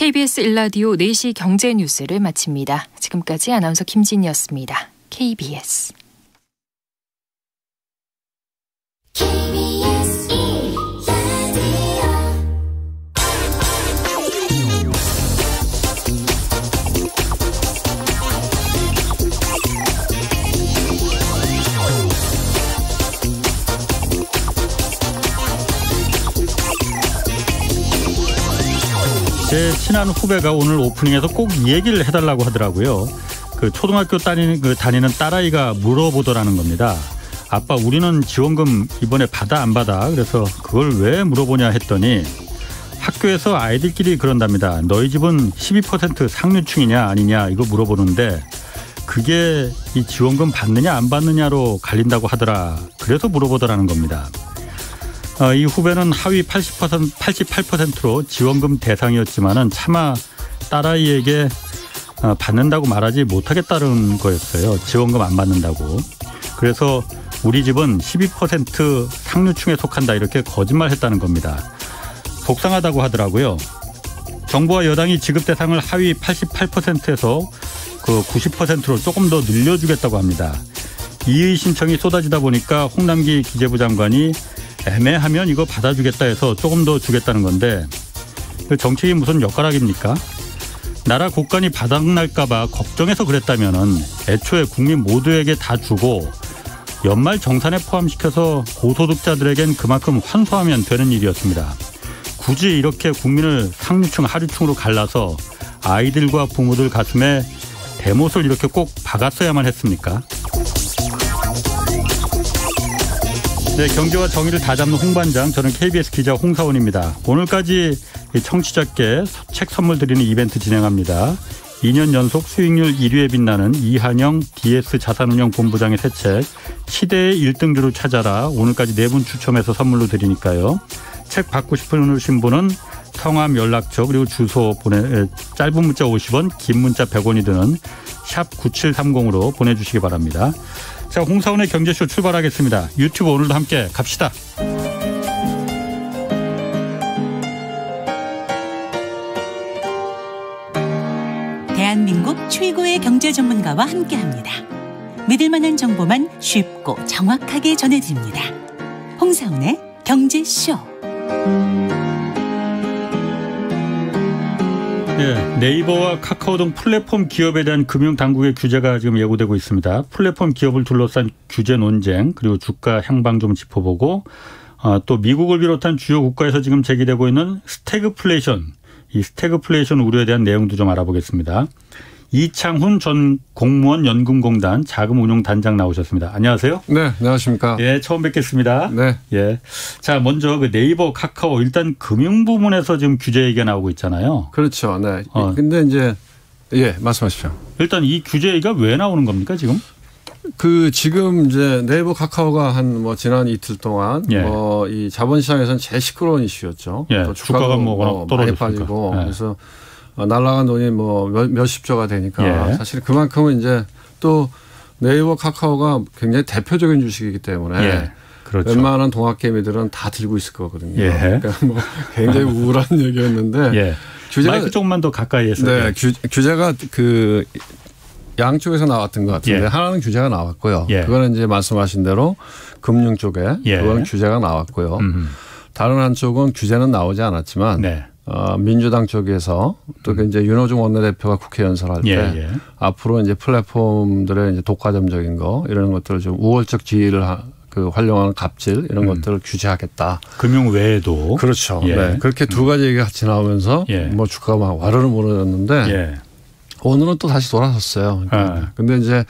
KBS 1라디오 4시 경제 뉴스를 마칩니다. 지금까지 아나운서 김진이었습니다. KBS. 제 친한 후배가 오늘 오프닝에서 꼭 이 얘기를 해달라고 하더라고요. 그 초등학교 다니는 딸아이가 물어보더라는 겁니다. 아빠, 우리는 지원금 이번에 받아 안 받아? 그래서 그걸 왜 물어보냐 했더니 학교에서 아이들끼리 그런답니다. 너희 집은 12% 상류층이냐 아니냐 이거 물어보는데 그게 이 지원금 받느냐 안 받느냐로 갈린다고 하더라. 그래서 물어보더라는 겁니다. 이 후배는 하위 88%로 지원금 대상이었지만은 차마 딸아이에게 받는다고 말하지 못하겠다는 거였어요. 지원금 안 받는다고. 그래서 우리 집은 12% 상류층에 속한다 이렇게 거짓말했다는 겁니다. 속상하다고 하더라고요. 정부와 여당이 지급 대상을 하위 88%에서 그 90%로 조금 더 늘려주겠다고 합니다. 이의 신청이 쏟아지다 보니까 홍남기 기재부 장관이 애매하면 이거 받아주겠다 해서 조금 더 주겠다는 건데 정책이 무슨 엿가락입니까? 나라 곳간이 바닥날까 봐 걱정해서 그랬다면은 애초에 국민 모두에게 다 주고 연말 정산에 포함시켜서 고소득자들에겐 그만큼 환수하면 되는 일이었습니다. 굳이 이렇게 국민을 상류층 하류층으로 갈라서 아이들과 부모들 가슴에 대못을 이렇게 꼭 박았어야만 했습니까? 네, 경제와 정의를 다 잡는 홍반장, 저는 KBS 기자 홍사원입니다. 오늘까지 청취자께 책 선물 드리는 이벤트 진행합니다. 2년 연속 수익률 1위에 빛나는 이한영 DS 자산운용본부장의 새 책 시대의 1등주를 찾아라. 오늘까지 4분 추첨해서 선물로 드리니까요. 책 받고 싶으신 분은 성함, 연락처 그리고 주소 짧은 문자 50원, 긴 문자 100원이 드는 샵 9730으로 보내주시기 바랍니다. 자, 홍사원의 경제쇼 출발하겠습니다. 유튜브 오늘도 함께 갑시다. 대한민국 최고의 경제 전문가와 함께합니다. 믿을 만한 정보만 쉽고 정확하게 전해드립니다. 홍사원의 경제쇼. 네, 네이버와 카카오 등 플랫폼 기업에 대한 금융당국의 규제가 지금 예고되고 있습니다. 플랫폼 기업을 둘러싼 규제 논쟁 그리고 주가 향방 좀 짚어보고 또 미국을 비롯한 주요 국가에서 지금 제기되고 있는 스태그플레이션, 이 스태그플레이션 우려에 대한 내용도 좀 알아보겠습니다. 이창훈 전 공무원 연금공단 자금운용단장 나오셨습니다. 안녕하세요. 네, 안녕하십니까. 예, 처음 뵙겠습니다. 네. 예. 자, 먼저 그 네이버, 카카오 일단 금융 부문에서 지금 규제 얘기가 나오고 있잖아요. 그렇죠. 네. 근데 이제 말씀하십시오. 일단 이 규제 얘기가 왜 나오는 겁니까, 지금? 지금 이제 네이버, 카카오가 지난 이틀 동안 이 자본시장에서는 제일 시끄러운 이슈였죠. 예. 또 주가가 워낙 많이 빠지고 예. 그래서 날라간 돈이 몇십조가 되니까 사실 그만큼은 이제 또 네이버, 카카오가 굉장히 대표적인 주식이기 때문에 그렇죠. 웬만한 동학개미들은 다 들고 있을 거거든요. 그러니까 굉장히 우울한 얘기였는데 규제가 마이크 조금만 더 가까이 해서. 네, 규제가 양쪽에서 나왔던 것 같은데 하나는 규제가 나왔고요. 그거는 이제 말씀하신 대로 금융 쪽에 그거는 규제가 나왔고요. 다른 한쪽은 규제는 나오지 않았지만 민주당 쪽에서 또 이제 윤호중 원내대표가 국회 연설할 때 앞으로 이제 플랫폼들의 이제 독과점적인 거 이런 것들을 좀 우월적 지위를 활용하는 갑질 이런 것들을 규제하겠다. 금융 외에도. 그렇죠. 네. 그렇게 두 가지 얘기가 같이 나오면서 주가가 막 와르르 무너졌는데 오늘은 또 다시 돌아섰어요. 근데 이제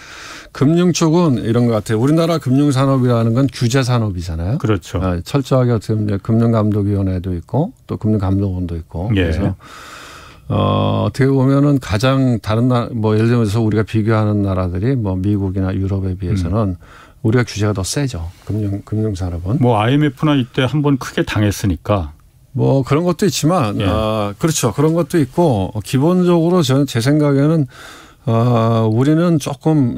금융 쪽은 이런 것 같아요. 우리나라 금융산업이라는 건 규제산업이잖아요. 그렇죠. 철저하게 어떻게 보면 금융감독위원회도 있고 또 금융감독원도 있고. 그래서 어떻게 보면은 가장 다른 나라 예를 들면서 우리가 비교하는 나라들이 미국이나 유럽에 비해서는 우리가 규제가 더 세죠. 금융산업은. IMF나 이때 한번 크게 당했으니까. 그런 것도 있지만 그렇죠. 그런 것도 있고 기본적으로 저는 제 생각에는 우리는 조금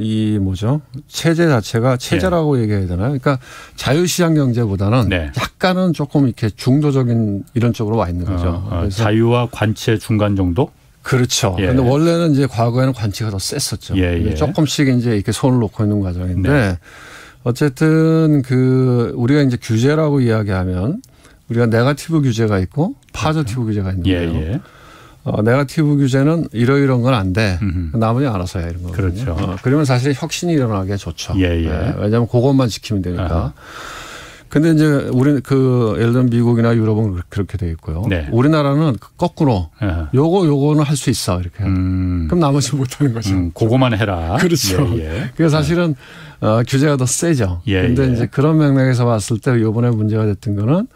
체제 자체가 체제라고 얘기해야 되나요? 그러니까 자유시장 경제보다는 네. 약간은 조금 이렇게 중도적인 이런 쪽으로 와 있는 거죠. 그래서 자유와 관치 중간 정도? 그렇죠. 그런데 원래는 이제 과거에는 관치가 더 셌었죠. 조금씩 이제 이렇게 손을 놓고 있는 과정인데 네. 어쨌든 우리가 이제 규제라고 이야기하면 우리가 네거티브 규제가 있고 포지티브 규제가 있는데요. 네거티브 규제는 이런 건 안 돼. 나머지 알아서 해 이런 거거든요. 그렇죠. 그러면 사실 혁신이 일어나기가 좋죠. 네. 왜냐하면 그것만 지키면 되니까. 근데 이제 우리는 예를 들면 미국이나 유럽은 그렇게 돼 있고요. 네. 우리나라는 거꾸로 요거는 할 수 있어 이렇게. 그럼 나머지 못 하는 거죠. 그거만 해라. 그렇죠. 그래서 사실은 규제가 더 세죠. 근데 이제 그런 맥락에서 봤을 때 이번에 문제가 됐던 거는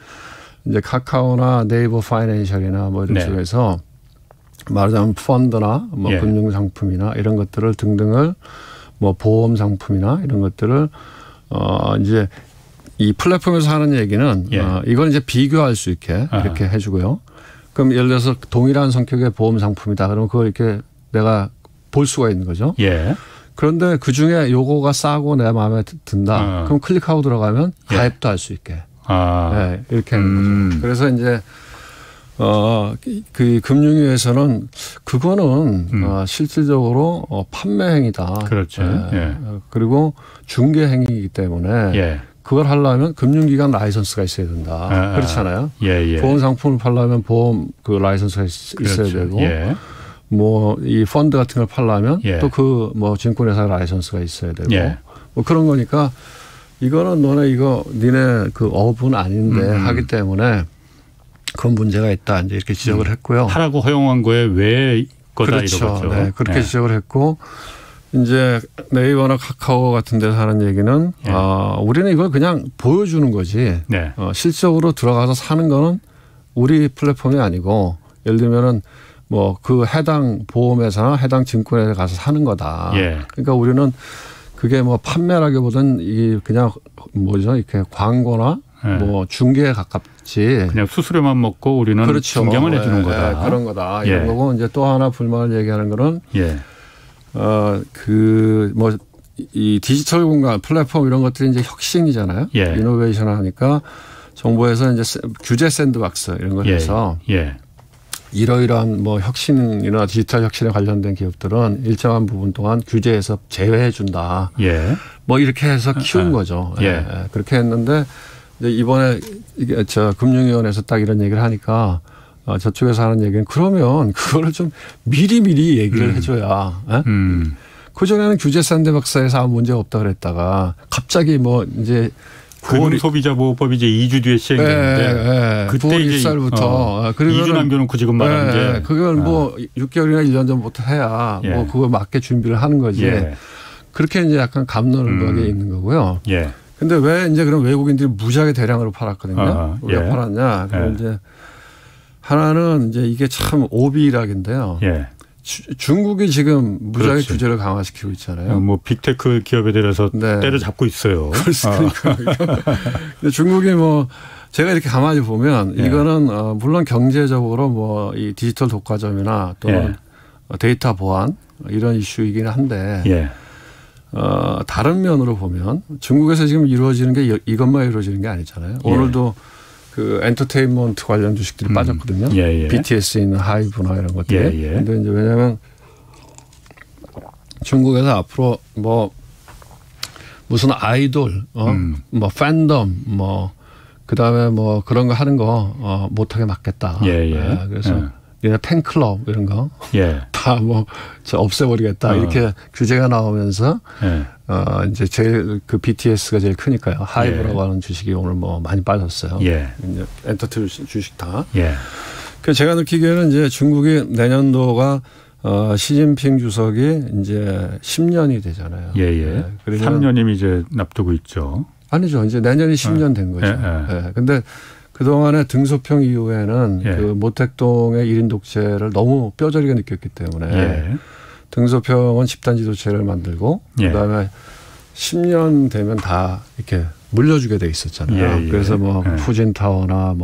이제 카카오나 네이버 파이낸셜이나 뭐 이런 쪽에서 말하자면 펀드나 금융 상품이나 이런 것들을 등등을 보험 상품이나 이런 것들을 이제 이 플랫폼에서 하는 얘기는 이건 이제 비교할 수 있게 이렇게 해주고요. 그럼 예를 들어서 동일한 성격의 보험 상품이다. 그러면 그걸 이렇게 내가 볼 수가 있는 거죠. 그런데 그중에 요거가 싸고 내 마음에 든다. 그럼 클릭하고 들어가면 가입도 할 수 있게. 이렇게 하는 거죠. 그래서 이제 그 금융위에서는 그거는 실질적으로 판매 행위다. 그렇죠. 그리고 중개 행위이기 때문에 그걸 하려면 금융기관 라이선스가 있어야 된다. 그렇잖아요. 보험 상품을 팔려면 보험 라이선스가 있어야 되고 이 펀드 같은 걸 팔려면 또 증권회사 라이선스가 있어야 되고 그런 거니까 이거는 니네 업은 아닌데 하기 때문에 그런 문제가 있다. 이제 이렇게 지적을 했고요. 하라고 허용한 거에 왜 거다 그렇죠. 이거죠. 네, 그렇게 지적을 했고 이제 네이버나 카카오 같은 데서 하는 얘기는 우리는 이걸 그냥 보여주는 거지. 실적으로 들어가서 사는 거는 우리 플랫폼이 아니고 예를 들면은 그 해당 보험회사나 해당 증권에 가서 사는 거다. 그러니까 우리는 그게 판매라기보다는 이 그냥 이렇게 광고나 중개에 가깝지. 그냥 수수료만 먹고 우리는 그렇죠. 중개만 해주는 거다. 그런 거다. 이런 거고 이제 또 하나 불만을 얘기하는 거는 이 디지털 공간 플랫폼 이런 것들이 이제 혁신이잖아요. 이노베이션 하니까 정부에서 이제 규제 샌드박스 이런 걸 해서 이러이러한 혁신이나 디지털 혁신에 관련된 기업들은 일정한 부분 동안 규제에서 제외해 준다. 이렇게 해서 키운 거죠. 그렇게 했는데 이제 이번에 금융위원회에서 딱 이런 얘기를 하니까 저쪽에서 하는 얘기는 그러면 그거를 좀 미리 얘기를 해줘야. 그전에는 규제 샌드박스에서 아무 문제가 없다 그랬다가 갑자기 이제 금융소비자보호법이 이제 2주 뒤에 시행되는데 그때 9월 1일부터 2주 남겨놓고 지금 말하는 게 그걸 6개월이나 1년 전부터 해야 그거 맞게 준비를 하는 거지. 그렇게 이제 약간 갑론을박에 있는 거고요. 근데 왜 이제 그럼 외국인들이 무지하게 대량으로 팔았거든요. 왜 팔았냐? 그럼 이제 하나는 이제 이게 참 오비락인데요. 중국이 지금 무지하게 규제를 강화시키고 있잖아요. 빅테크 기업에 대해서 때려잡고 있어요. 그렇습니까? 근데 중국이 제가 이렇게 가만히 보면 이거는 물론 경제적으로 이 디지털 독과점이나 또는 데이터 보안 이런 이슈이긴 한데 다른 면으로 보면 중국에서 지금 이루어지는 게 이것만 이루어지는 게 아니잖아요. 오늘도 엔터테인먼트 관련 주식들이 빠졌거든요. BTS에 있는 하이브나 이런 것들이. 그런데 이제 왜냐하면 중국에서 앞으로 무슨 아이돌, 팬덤, 그다음에 그런 거 하는 거 못하게 막겠다. 그래서 얘네 팬클럽 이런 거 다 없애버리겠다. 이렇게 규제가 나오면서 이제 제일 BTS가 제일 크니까요. 하이브라고 하는 주식이 오늘 많이 빠졌어요. 엔터테인 주식 다. 그래서 제가 느끼기에는 이제 중국이 내년도가 시진핑 주석이 이제 10년이 되잖아요. 3년이면 이제 납두고 있죠. 아니죠. 이제 내년이 10년 된 거죠. 근데 그동안에 등소평 이후에는 모택동의 1인 독재를 너무 뼈저리게 느꼈기 때문에 등소평은 집단 지도체를 만들고 그다음에 10년 되면 다 이렇게 물려주게 돼 있었잖아요. 그래서 푸진타워나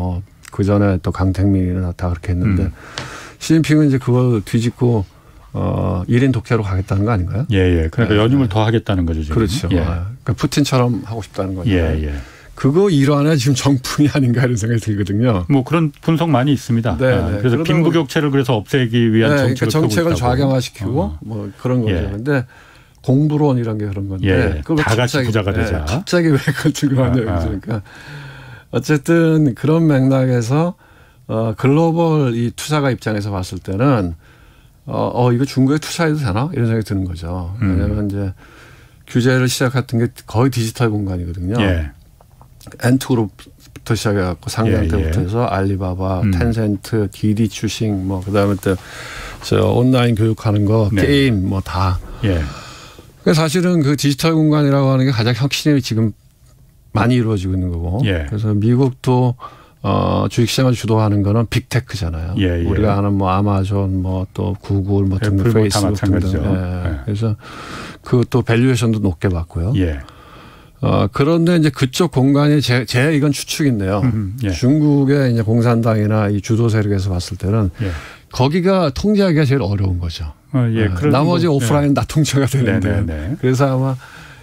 그전에 또 강택민이나 다 그렇게 했는데 시진핑은 이제 그걸 뒤집고 1인 독재로 가겠다는 거 아닌가요? 예. 그러니까 연임을 더 하겠다는 거죠. 지금. 그렇죠. 예. 그러니까 푸틴처럼 하고 싶다는 거죠. 예. 그거 일환의 지금 정풍이 아닌가 이런 생각이 들거든요. 뭐 그런 분석 많이 있습니다. 네. 그래서 빈부격차를 그래서 없애기 위한 그러니까 정책을 좌경화시키고 뭐 그런 거죠. 그런데 공부론이란 게 그런 건데 다 같이 부자가 되자. 갑자기 왜 그걸 들고 왔냐 그러니까 어쨌든 그런 맥락에서 글로벌 이 투자가 입장에서 봤을 때는 이거 중국에 투자해도 되나 이런 생각이 드는 거죠. 왜냐하면 이제 규제를 시작했던 게 거의 디지털 공간이거든요. 엔투그룹부터 시작해갖고 상장 때부터 해서 알리바바, 텐센트, 디디 추싱, 뭐 그다음에 또 저 온라인 교육하는 거, 게임 뭐 다. 그러니까 사실은 그 디지털 공간이라고 하는 게 가장 혁신이 지금 많이 이루어지고 있는 거고. 그래서 미국도 주식시장을 주도하는 거는 빅테크잖아요. 우리가 아는 뭐 아마존, 뭐 또 구글, 뭐 등등 페이스북 등등. 그래서 그 또 밸류에이션도 높게 받고요. 그런데 이제 그쪽 공간이 제 이건 추측인데요. 중국의 이제 공산당이나 이 주도 세력에서 봤을 때는 거기가 통제하기가 제일 어려운 거죠. 나머지 오프라인 다 통제가 되는데. 그래서 아마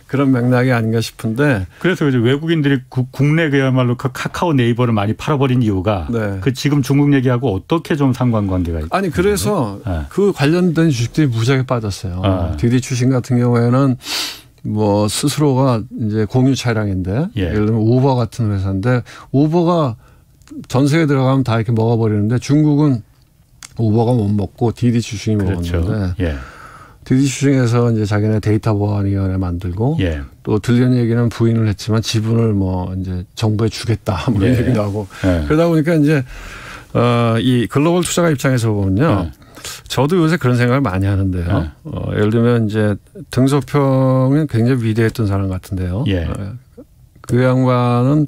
그런 맥락이 아닌가 싶은데. 그래서 이제 외국인들이 국내 그야말로 그 카카오 네이버를 많이 팔아버린 이유가 그 지금 중국 얘기하고 어떻게 좀 상관관계가 있나요? 아니 그래서 그 관련된 주식들이 무지하게 빠졌어요. 디디 추싱 같은 경우에는 뭐 스스로가 이제 공유 차량인데 예를 들면 우버 같은 회사인데 우버가 전 세계에 들어가면 다 이렇게 먹어버리는데 중국은 우버가 못 먹고 디디 추싱이 먹었는데 디디 추싱에서 이제 자기네 데이터 보안위원회 만들고 또 들리는 얘기는 부인을 했지만 지분을 뭐 이제 정부에 주겠다 뭐 이런 얘기도 하고 그러다 보니까 이제 이 글로벌 투자가 입장에서 보면요. 저도 요새 그런 생각을 많이 하는데요. 예를 들면 이제 등소평은 굉장히 위대했던 사람 같은데요. 그 양반은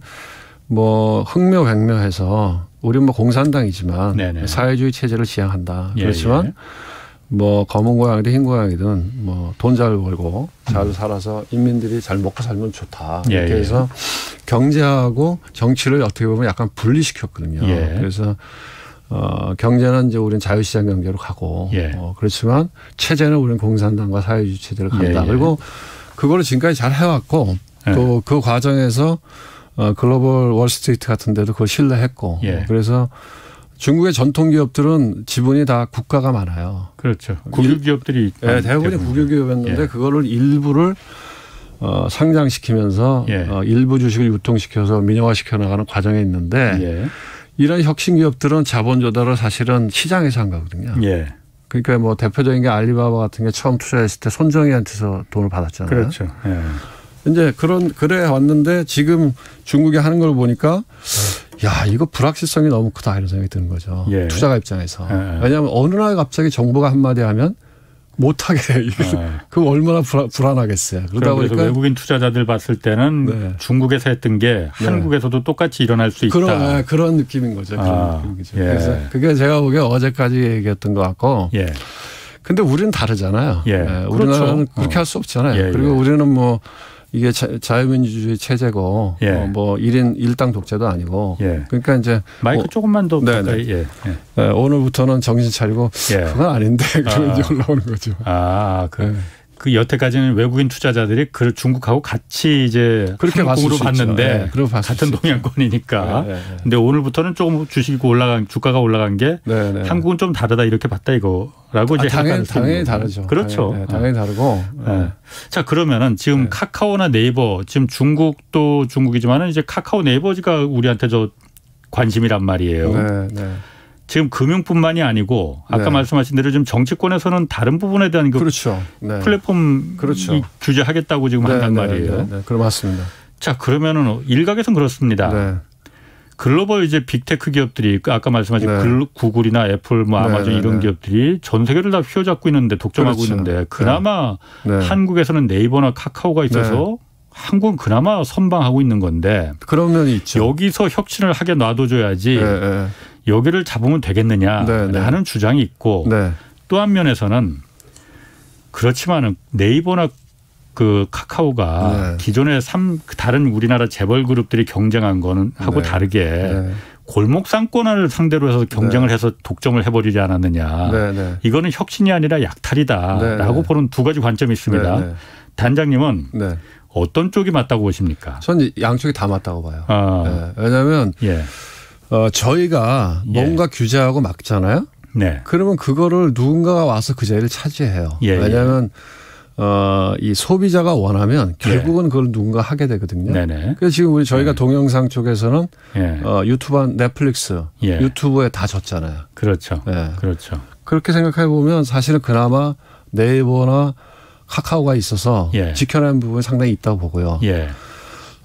뭐 흥묘백묘해서 우리 뭐 공산당이지만 사회주의 체제를 지향한다. 그렇지만 뭐 검은 고양이든 흰 고양이든 뭐 돈 잘 벌고 잘 살아서 인민들이 잘 먹고 살면 좋다. 이렇게 해서 경제하고 정치를 어떻게 보면 약간 분리시켰거든요. 그래서 경제는 이제 우리는 자유시장 경제로 가고 그렇지만 체제는 우리는 공산당과 사회주의 체제로 간다. 그리고 그거를 지금까지 잘 해왔고 또 그 과정에서 글로벌 월스트리트 같은 데도 그걸 신뢰했고 그래서 중국의 전통 기업들은 지분이 다 국가가 많아요. 그렇죠. 국유 기업들이 대부분이 국유 기업이었는데 그거를 일부를 상장시키면서 일부 주식을 유통시켜서 민영화시켜 나가는 과정에 있는데 이런 혁신 기업들은 자본 조달을 사실은 시장에서 한 거거든요. 그러니까 뭐 대표적인 게 알리바바 같은 게 처음 투자했을 때 손정희한테서 돈을 받았잖아요. 그렇죠. 이제 그래 왔는데 지금 중국이 하는 걸 보니까 야 이거 불확실성이 너무 크다 이런 생각이 드는 거죠. 투자가 입장에서. 왜냐하면 어느 날 갑자기 정부가 한마디 하면 못하게 그럼 얼마나 불안하겠어요. 그러다 그래서 보니까 외국인 투자자들 봤을 때는 중국에서 했던 게 한국에서도 똑같이 일어날 수 있다. 그런 느낌인 거죠. 그런 느낌이죠. 그래서 그게 제가 보기에 어제까지 얘기했던 것 같고 근데 우리는 다르잖아요. 우리나라는 그렇죠. 그렇게 할 수 없잖아요. 그리고 우리는 뭐 이게 자유민주주의 체제고 뭐 1인 1당 독재도 아니고 그러니까 이제 마이크 조금만 더 가까이. 오늘부터는 정신 차리고 그건 아닌데 그런 이제 올라오는 거죠. 그 여태까지는 외국인 투자자들이 그 중국하고 같이 이제 그렇게 한국으로 봤는데 같은 동양권이니까. 근데 오늘부터는 조금 주가가 올라간 게 한국은 좀 다르다 이렇게 봤다 이거라고 이제 당연히 다르죠. 그렇죠. 당연히 다르고. 자 그러면은 지금 카카오나 네이버 지금 중국도 중국이지만은 이제 카카오 네이버가 우리한테 저 관심이란 말이에요. 지금 금융뿐만이 아니고 아까 말씀하신 대로 지금 정치권에서는 다른 부분에 대한 그 플랫폼 규제하겠다고 지금 한단 말이에요. 그럼 맞습니다. 자 그러면은 일각에서는 그렇습니다. 글로벌 이제 빅테크 기업들이 아까 말씀하신 구글이나 애플, 뭐 아마존 이런 기업들이 전 세계를 다 휘어잡고 있는데 독점하고 있는데 그나마 한국에서는 네이버나 카카오가 있어서 한국은 그나마 선방하고 있는 건데 그런 면이 있죠. 여기서 혁신을 하게 놔둬줘야지 여기를 잡으면 되겠느냐라는 주장이 있고 또 한 면에서는 그렇지만은 네이버나 그 카카오가 기존의 다른 우리나라 재벌 그룹들이 경쟁한 거는 하고 다르게 골목 상권을 상대로 해서 경쟁을 해서 독점을 해버리지 않았느냐. 이거는 혁신이 아니라 약탈이다라고 보는 두 가지 관점이 있습니다. 단장님은 어떤 쪽이 맞다고 보십니까? 저는 양쪽이 다 맞다고 봐요. 왜냐하면 저희가 뭔가 규제하고 막잖아요. 그러면 그거를 누군가가 와서 그 자리를 차지해요. 왜냐하면 이 소비자가 원하면 결국은 그걸 누군가 하게 되거든요. 그래서 지금 저희가 동영상 쪽에서는 유튜브, 넷플릭스, 유튜브에 다 졌잖아요. 그렇죠. 그렇죠. 그렇게 생각해 보면 사실은 그나마 네이버나 카카오가 있어서 지켜낸 부분이 상당히 있다고 보고요.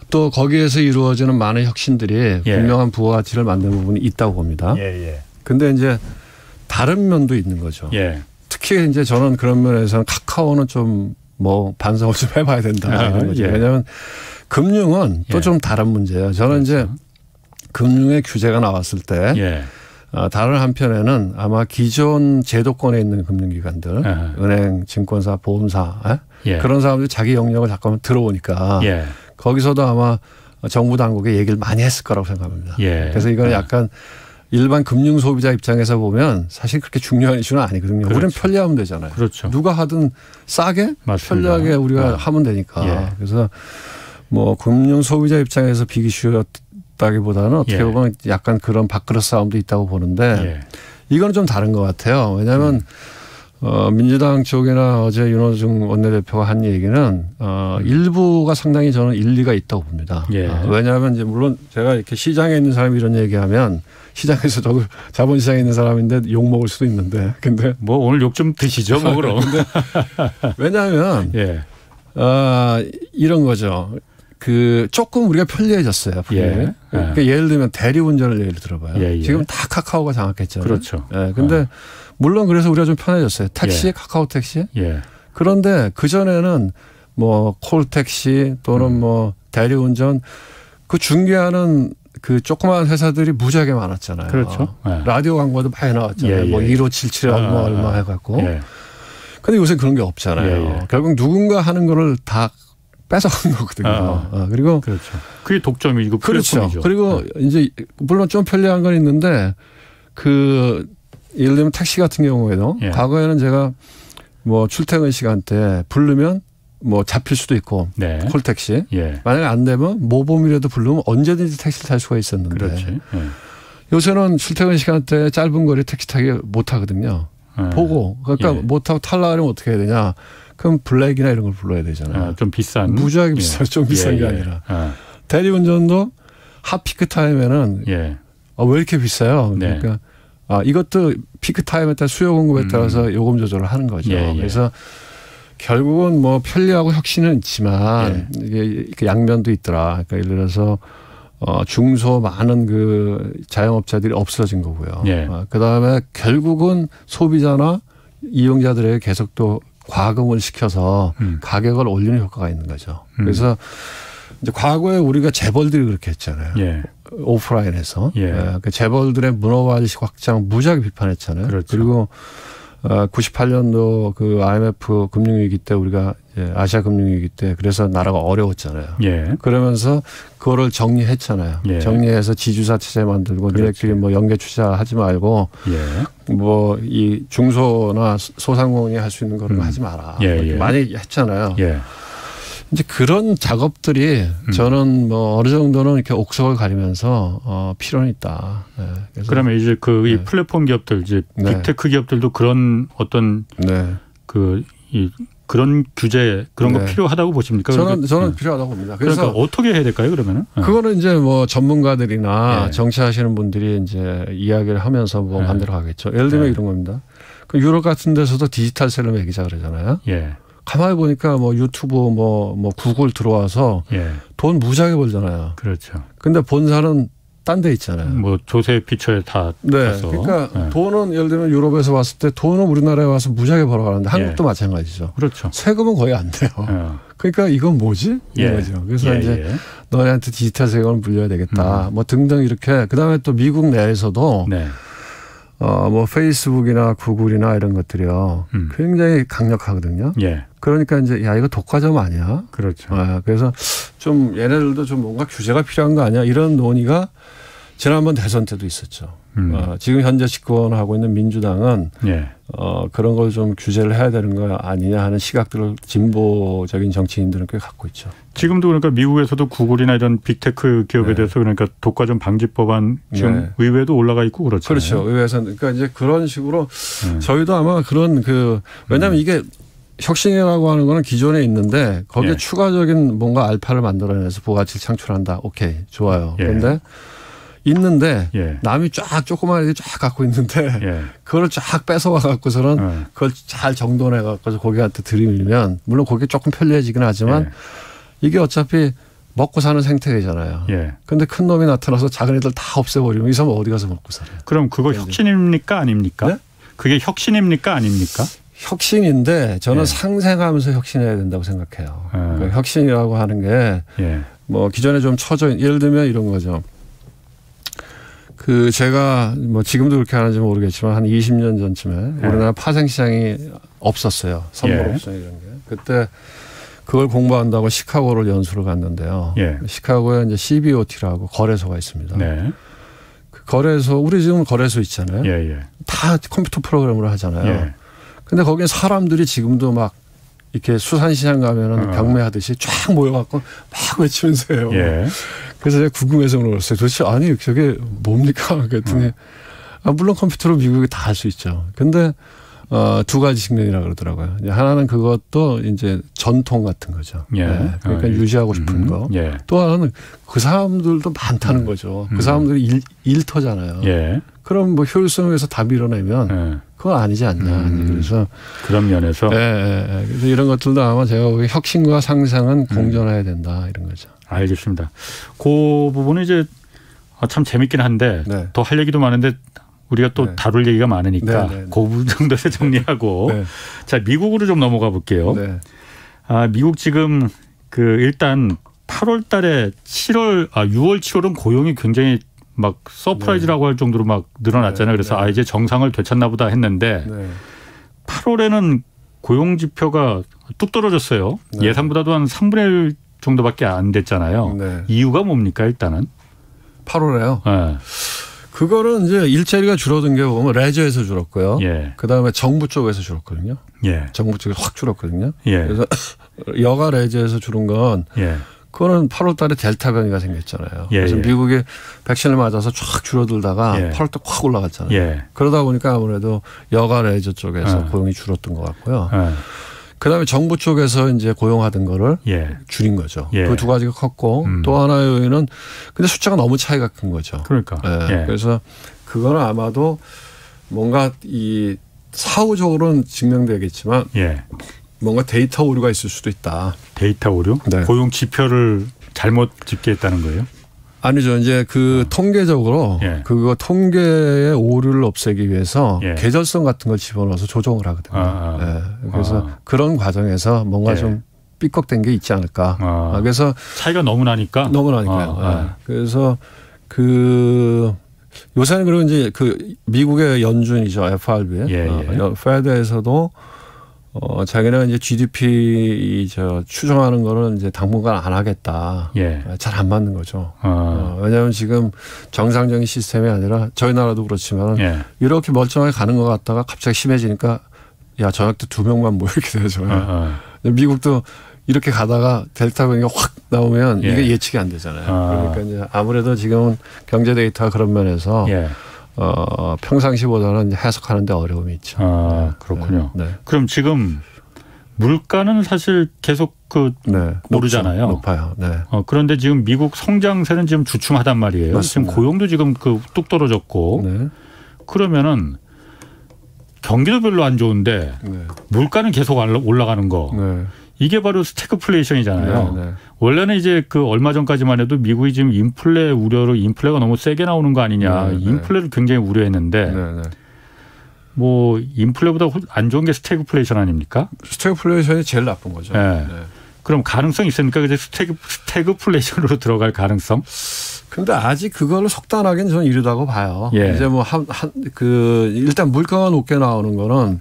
또 거기에서 이루어지는 많은 혁신들이 분명한 부가가치를 만드는 부분이 있다고 봅니다. 근데 이제 다른 면도 있는 거죠. 특히 이제 저는 그런 면에서는 카카오는 좀 뭐 반성을 좀 해봐야 된다 이런 거죠. 왜냐하면 금융은 또 좀 다른 문제예요. 저는 이제 금융의 규제가 나왔을 때 다른 한편에는 아마 기존 제도권에 있는 금융기관들, 은행, 증권사, 보험사 그런 사람들이 자기 영역을 잠깐만 들어오니까 거기서도 아마 정부 당국에 얘기를 많이 했을 거라고 생각합니다. 그래서 이거는 약간 일반 금융 소비자 입장에서 보면 사실 그렇게 중요한 이슈는 아니거든요. 우리는 편리하면 되잖아요. 누가 하든 싸게 편리하게 우리가 하면 되니까. 그래서 뭐 금융 소비자 입장에서 비기슈였다기보다는 어떻게 보면 약간 그런 밥그릇 싸움도 있다고 보는데 이건 좀 다른 것 같아요. 왜냐하면 민주당 쪽이나 어제 윤호중 원내대표가 한 얘기는 일부가 상당히 저는 일리가 있다고 봅니다. 왜냐하면 이제 물론 제가 이렇게 시장에 있는 사람이 이런 얘기하면 시장에서 저도 자본시장에 있는 사람인데 욕 먹을 수도 있는데 근데 뭐 오늘 욕 좀 드시죠, 뭐 그럼. 근데 왜냐하면 이런 거죠. 그 조금 우리가 편리해졌어요. 그러니까 예를 들면 대리운전을 예를 들어봐요. 지금 다 카카오가 장악했잖아요. 그렇죠. 근데 물론 그래서 우리가 좀 편해졌어요. 택시, 카카오 택시. 그런데 그 전에는 뭐 콜택시 또는 뭐 대리운전 그 중개하는 그 조그마한 회사들이 무지하게 많았잖아요. 그렇죠. 라디오 광고도 많이 나왔잖아요. 뭐 1577에 얼마 해갖고. 근데 요새 그런 게 없잖아요. 결국 누군가 하는 거를 다 뺏어간 거거든요. 그리고 그렇죠. 그게 독점이고 플랫폼이죠. 그리고 이제 물론 좀 편리한 건 있는데 그 예를 들면 택시 같은 경우에도 과거에는 제가 뭐 출퇴근 시간대 부르면 뭐 잡힐 수도 있고 콜택시 만약에 안 되면 모범이라도 부르면 언제든지 택시를 탈 수가 있었는데 요새는 출퇴근 시간대 짧은 거리 택시 타기 못 하거든요. 보고 그러니까 못 타고 탈라면 어떻게 해야 되냐? 그럼 블랙이나 이런 걸 불러야 되잖아요. 좀 비싼 무지하게 비싸 좀 비싼 게 아니라 대리운전도 핫피크 타임에는 왜 이렇게 비싸요? 그러니까 이것도 피크 타임에 따라 수요 공급에 따라서 요금 조절을 하는 거죠. 그래서 결국은 뭐 편리하고 혁신은 있지만 이게 양면도 있더라. 그러니까 예를 들어서 중소 많은 그 자영업자들이 없어진 거고요. 그다음에 결국은 소비자나 이용자들에게 계속 또 과금을 시켜서 가격을 올리는 효과가 있는 거죠. 그래서 이제 과거에 우리가 재벌들이 그렇게 했잖아요. 오프라인에서 그 재벌들의 문어발식 확장 무지하게 비판했잖아요. 그리고 98년도 그 IMF 금융위기 때 우리가 아시아 금융위기 때 그래서 나라가 어려웠잖아요. 그러면서 그거를 정리했잖아요. 정리해서 지주사 체제 만들고 니네끼리 뭐 연계 투자하지 말고 뭐 이 중소나 소상공인이 할 수 있는 거를 하지 마라. 많이 했잖아요. 이제 그런 작업들이 저는 뭐 어느 정도는 이렇게 옥석을 가리면서 필요는 있다. 그래서 그러면 이제 그 이 플랫폼 기업들 이제 빅테크 기업들도 그런 어떤 그런 규제 그런 거 필요하다고 보십니까? 저는 필요하다고 봅니다. 그러니까 어떻게 해야 될까요? 그러면은 그거는 이제 뭐 전문가들이나 정치하시는 분들이 이제 이야기를 하면서 뭐 만들어 가겠죠. 예를 들면 이런 겁니다. 그 유럽 같은 데서도 디지털세를 매기자 그러잖아요. 가만히 보니까 뭐 유튜브 뭐 구글 들어와서 돈 무지하게 벌잖아요. 그렇죠. 근데 본사는 딴 데 있잖아요. 뭐 조세 피처에 다. 그러니까 돈은 예를 들면 유럽에서 왔을 때 돈은 우리나라에 와서 무지하게 벌어가는데 한국도 마찬가지죠. 그렇죠. 세금은 거의 안 돼요. 그러니까 이건 뭐지? 이거죠. 그래서 이제 너네한테 디지털 세금을 물려야 되겠다. 뭐 등등 이렇게. 그다음에 또 미국 내에서도 뭐 페이스북이나 구글이나 이런 것들이요. 굉장히 강력하거든요. 그러니까 이제 야 이거 독과점 아니야? 그렇죠. 그래서 좀 얘네들도 좀 뭔가 규제가 필요한 거 아니야? 이런 논의가 지난번 대선 때도 있었죠. 지금 현재 집권하고 있는 민주당은 그런 걸 좀 규제를 해야 되는 거 아니냐 하는 시각들을 진보적인 정치인들은 꽤 갖고 있죠. 지금도 그러니까 미국에서도 구글이나 이런 빅테크 기업에 대해서 그러니까 독과점 방지법안 지금 의회도 올라가 있고 그렇잖아요. 그렇죠. 의회에서는 그러니까 이제 그런 식으로 저희도 아마 그런 왜냐하면 이게 혁신이라고 하는 거는 기존에 있는데 거기에 추가적인 뭔가 알파를 만들어내서 부가치를 창출한다. 오케이. 좋아요. 그런데 있는데 남이 쫙 조그만 애들이 쫙 갖고 있는데 그걸 쫙 뺏어와 갖고서는 그걸 잘 정돈해 갖고서 거기한테 들이밀면 물론 거기 조금 편리해지긴 하지만 이게 어차피 먹고 사는 생태계잖아요. 그런데 큰 놈이 나타나서 작은 애들 다 없애버리면 이 사람 어디 가서 먹고 살아요. 그럼 그거 혁신입니까 아닙니까? 네? 그게 혁신입니까 아닙니까? 혁신인데 저는 상생하면서 혁신해야 된다고 생각해요. 그러니까 혁신이라고 하는 게 뭐 기존에 좀 예를 들면 이런 거죠. 제가 뭐 지금도 그렇게 하는지 모르겠지만 한 20년 전쯤에 우리나라 파생시장이 없었어요. 선물옵션 이런 게. 그때 그걸 공부한다고 시카고를 연수를 갔는데요. 시카고에 이제 CBOT라고 거래소가 있습니다. 그 거래소 우리 지금 거래소 있잖아요. 다 컴퓨터 프로그램으로 하잖아요. 근데 거기에 사람들이 지금도 막 이렇게 수산시장 가면은 경매하듯이 쫙 모여갖고 막 외치면서 해요. 그래서 제가 궁금해서 물었어요. 도대체 아니 저게 뭡니까? 그랬더니 물론 컴퓨터로 미국이 다 할 수 있죠. 근데 두 가지 측면이라고 그러더라고요. 하나는 그것도 이제 전통 같은 거죠. 그러니까 유지하고 싶은 거. 또 하나는 그 사람들도 많다는 거죠. 그 사람들이 일터잖아요. 그럼 뭐 효율성에서 다 밀어내면 그건 아니지 않냐. 그래서 그런 면에서. 그래서 이런 것들도 아마 제가 보기에 혁신과 상생은 공존해야 된다 이런 거죠. 알겠습니다. 그 부분은 이제 참 재밌긴 한데 더 할 얘기도 많은데 우리가 또 다룰 얘기가 많으니까 그 부분 정도에서 정리하고 자 미국으로 좀 넘어가 볼게요. 미국 지금 일단 8월 달에 6월 7월은 고용이 굉장히 막 서프라이즈라고 할 정도로 막 늘어났잖아요. 그래서 이제 정상을 되찾나 보다 했는데 8월에는 고용 지표가 뚝 떨어졌어요. 예상보다도 한 3분의 1 정도밖에 안 됐잖아요. 이유가 뭡니까 일단은? 8월에요? 그거는 이제 일자리가 줄어든 게 보면 레저에서 줄었고요. 그다음에 정부 쪽에서 줄었거든요. 정부 쪽에서 확 줄었거든요. 그래서 여가 레저에서 줄은 건 그거는 8월 달에 델타 변이가 생겼잖아요. 그래서 미국이 백신을 맞아서 쫙 줄어들다가 8월 달 확 올라갔잖아요. 그러다 보니까 아무래도 여가 레저 쪽에서 고용이 줄었던 것 같고요. 그다음에 정부 쪽에서 이제 고용하던 거를 줄인 거죠. 그 두 가지가 컸고 또 하나의 요인은 근데 숫자가 너무 차이가 큰 거죠. 그러니까. 그래서 그거는 아마도 뭔가 이 사후적으로는 증명되겠지만 뭔가 데이터 오류가 있을 수도 있다. 데이터 오류? 고용 지표를 잘못 집계했다는 거예요? 아니죠. 이제 통계적으로 그거 통계의 오류를 없애기 위해서 계절성 같은 걸 집어넣어서 조정을 하거든요. 그래서 그런 과정에서 뭔가 좀 삐걱된 게 있지 않을까. 그래서 차이가 너무 나니까. 그래서 요새는 그리고 이제 미국의 연준이죠. FRB. 페드에서도 자기는 이제 GDP 추정하는 거는 이제 당분간 안 하겠다. 잘 안 맞는 거죠. 왜냐하면 지금 정상적인 시스템이 아니라 저희 나라도 그렇지만 이렇게 멀쩡하게 가는 것 같다가 갑자기 심해지니까 야 저녁 때 2명만 모이게 되죠. 미국도 이렇게 가다가 델타 변이가 확 나오면 이게 예측이 안 되잖아요. 그러니까 이제 아무래도 지금은 경제 데이터가 그런 면에서 평상시보다는 해석하는 데 어려움이 있죠. 그렇군요. 그럼 지금 물가는 사실 계속 오르잖아요. 높아요. 그런데 지금 미국 성장세는 지금 주춤하단 말이에요. 맞습니다. 지금 고용도 지금 뚝 떨어졌고 그러면은 경기도 별로 안 좋은데 물가는 계속 올라가는 거. 이게 바로 스태그플레이션이잖아요. 원래는 이제 얼마 전까지만 해도 미국이 지금 인플레 우려로 인플레가 너무 세게 나오는 거 아니냐. 인플레를 굉장히 우려했는데 뭐 인플레보다 안 좋은 게 스태그플레이션 아닙니까? 스태그플레이션이 제일 나쁜 거죠. 그럼 가능성이 있습니까? 그래서 스태그플레이션으로 들어갈 가능성? 근데 아직 그걸로 속단하기는 저는 이르다고 봐요. 이제 뭐 일단 물가가 높게 나오는 거는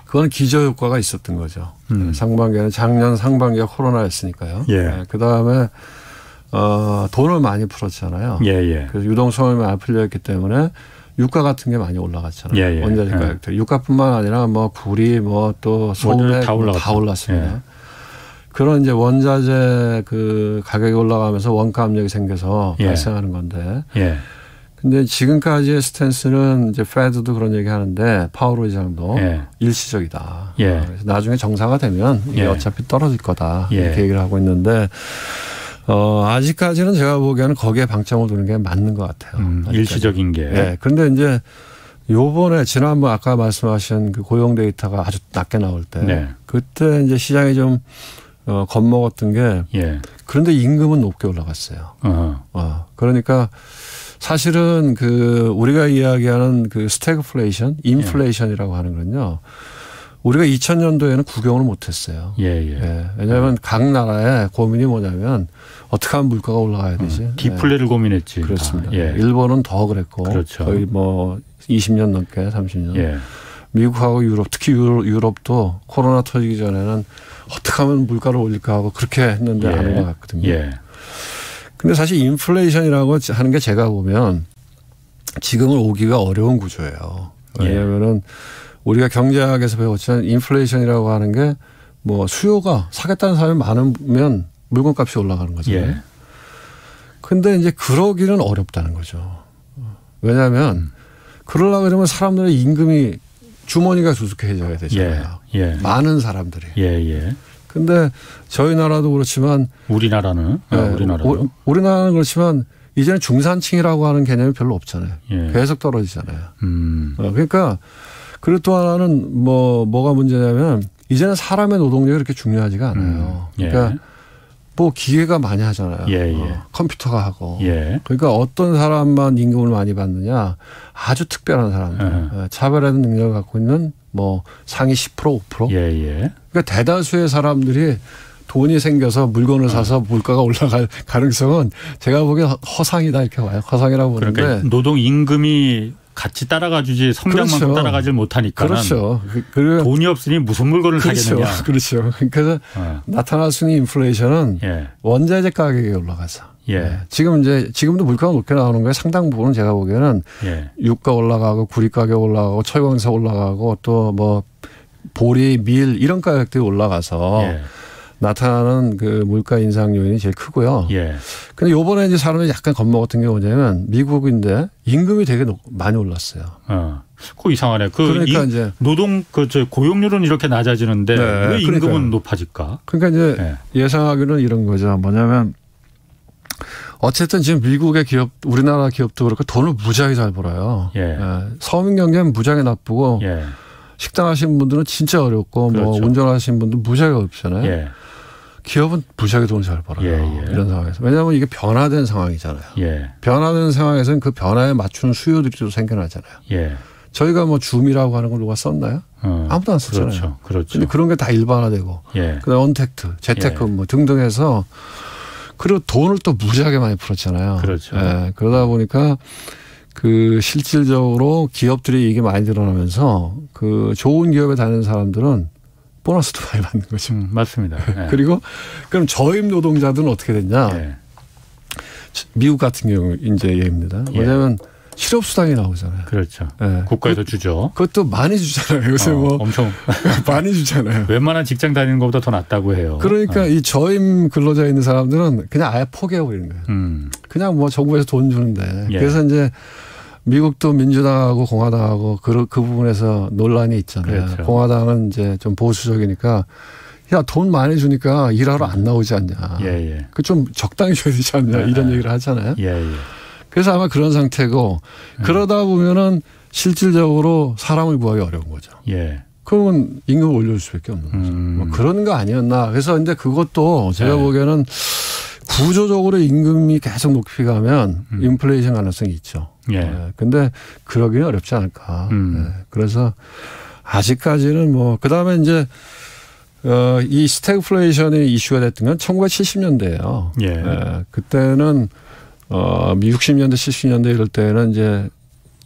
그건 기저효과가 있었던 거죠. 작년 상반기가 코로나였으니까요. 그다음에 돈을 많이 풀었잖아요. 그래서 유동성이 많이 풀려있기 때문에 유가 같은 게 많이 올라갔잖아요. 원자재 가격들. 유가뿐만 아니라 뭐 구리 뭐 또 소매 다 올랐습니다. 그런 이제 원자재 그 가격이 올라가면서 원가 압력이 생겨서 발생하는 건데. 근데 지금까지의 스탠스는 이제 페드도 그런 얘기 하는데 파월 의장도 일시적이다. 그래서 나중에 정상화되면 이게 어차피 떨어질 거다. 이렇게 얘기를 하고 있는데 아직까지는 제가 보기에는 거기에 방점을 두는 게 맞는 것 같아요. 일시적인 게. 그런데 이제 요번에 지난번 아까 말씀하신 그 고용 데이터가 아주 낮게 나올 때 그때 이제 시장이 좀 겁먹었던 게 그런데 임금은 높게 올라갔어요. 그러니까 사실은 그 우리가 이야기하는 그 스태그플레이션, 인플레이션이라고 하는 건요. 우리가 2000년도에는 구경을 못했어요. 왜냐하면 각 나라의 고민이 뭐냐면 어떻게 하면 물가가 올라가야 되지. 디플레를 고민했지. 그렇습니다. 일본은 더 그랬고 거의 뭐 20년 넘게 30년. 미국하고 유럽, 특히 유럽도 코로나 터지기 전에는 어떻게 하면 물가를 올릴까 하고 그렇게 했는데 안 올라갔거든요. 근데 사실 인플레이션이라고 하는 게 제가 보면 지금은 오기가 어려운 구조예요. 왜냐하면은 우리가 경제학에서 배웠지만 인플레이션이라고 하는 게 뭐 수요가 사겠다는 사람이 많으면 물건값이 올라가는 거잖아요. 근데 이제 그러기는 어렵다는 거죠. 왜냐하면 그러려고 그러면 사람들의 임금이 주머니가 두둑해져야 되잖아요. 많은 사람들이. 근데 저희 나라도 그렇지만 우리나라는 우리나라는 그렇지만 이제는 중산층이라고 하는 개념이 별로 없잖아요. 계속 떨어지잖아요. 그러니까 그리고 또 하나는 뭐가 문제냐면 이제는 사람의 노동력이 그렇게 중요하지가 않아요. 그러니까 뭐 기계가 많이 하잖아요. 컴퓨터가 하고. 그러니까 어떤 사람만 임금을 많이 받느냐 아주 특별한 사람들. 차별화된 능력을 갖고 있는 뭐 상위 10% 5%. 그러니까 대다수의 사람들이 돈이 생겨서 물건을 사서 물가가 올라갈 가능성은 제가 보기엔 허상이다 이렇게 봐요. 허상이라고 보는데. 그러니까 노동 임금이 같이 따라가주지 성장만큼 따라가질 못하니까. 돈이 없으니 무슨 물건을 사겠느냐. 그래서 나타날 수 있는 인플레이션은 원자재 가격이 올라가서. 지금도 물가가 높게 나오는 거에 상당 부분은 제가 보기에는 유가 올라가고 구리 가격 올라가고 철강사 올라가고 또 뭐 보리, 밀 이런 가격들이 올라가서 나타나는 그 물가 인상 요인이 제일 크고요. 근데 요번에 이제 사람들이 약간 겁먹었던 게 뭐냐면 미국인데 임금이 되게 많이 올랐어요. 그거 이상하네. 그러니까 이제 노동 고용률은 이렇게 낮아지는데 왜 임금은 높아질까? 그러니까 이제 예상하기는 이런 거죠. 뭐냐면 어쨌든 지금 미국의 기업, 우리나라 기업도 그렇고 돈을 무지하게 잘 벌어요. 서민 경제는 무지하게 나쁘고 식당 하시는 분들은 진짜 어렵고 뭐 운전하시는 분들 무지하게 어렵잖아요. 기업은 무지하게 돈을 잘 벌어요. 이런 상황에서. 왜냐하면 이게 변화된 상황이잖아요. 변화된 상황에서는 그 변화에 맞추는 수요들이 또 생겨나잖아요. 저희가 뭐 줌이라고 하는 걸 누가 썼나요? 아무도 안 썼잖아요. 근데 그런 게 다 일반화되고 그다음에 언택트, 재테크 뭐 등등 해서 그리고 돈을 또 무지하게 많이 풀었잖아요. 그러다 보니까 그 실질적으로 기업들이 이게 많이 늘어나면서 그 좋은 기업에 다니는 사람들은 보너스도 많이 받는 거죠. 맞습니다. 그리고 그럼 저임 노동자들은 어떻게 됐냐? 미국 같은 경우 이제 얘기입니다. 뭐냐면 실업수당이 나오잖아요. 국가에서 주죠. 그것도 많이 주잖아요. 요새 뭐 엄청 많이 주잖아요. 웬만한 직장 다니는 것보다 더 낫다고 해요. 그러니까 이 저임 근로자에 있는 사람들은 그냥 아예 포기해버리는 거예요. 그냥 뭐 정부에서 돈 주는데. 그래서 이제 미국도 민주당하고 공화당하고 그 부분에서 논란이 있잖아요. 공화당은 이제 좀 보수적이니까 야, 돈 많이 주니까 일하러 안 나오지 않냐. 그 좀 적당히 줘야 되지 않냐. 이런 얘기를 하잖아요. 그래서 아마 그런 상태고 그러다 보면은 실질적으로 사람을 구하기 어려운 거죠. 그러면 임금을 올려줄 수밖에 없는 거죠. 뭐 그런 거 아니었나. 그래서 근데 그것도 제가 보기에는 구조적으로 임금이 계속 높이 가면 인플레이션 가능성이 있죠. 근데 그러기는 어렵지 않을까. 그래서 아직까지는 뭐 그다음에 이제 이 스태그플레이션이 이슈가 됐던 건 1970년대예요. 그때는 60년대 70년대 이럴 때는 이제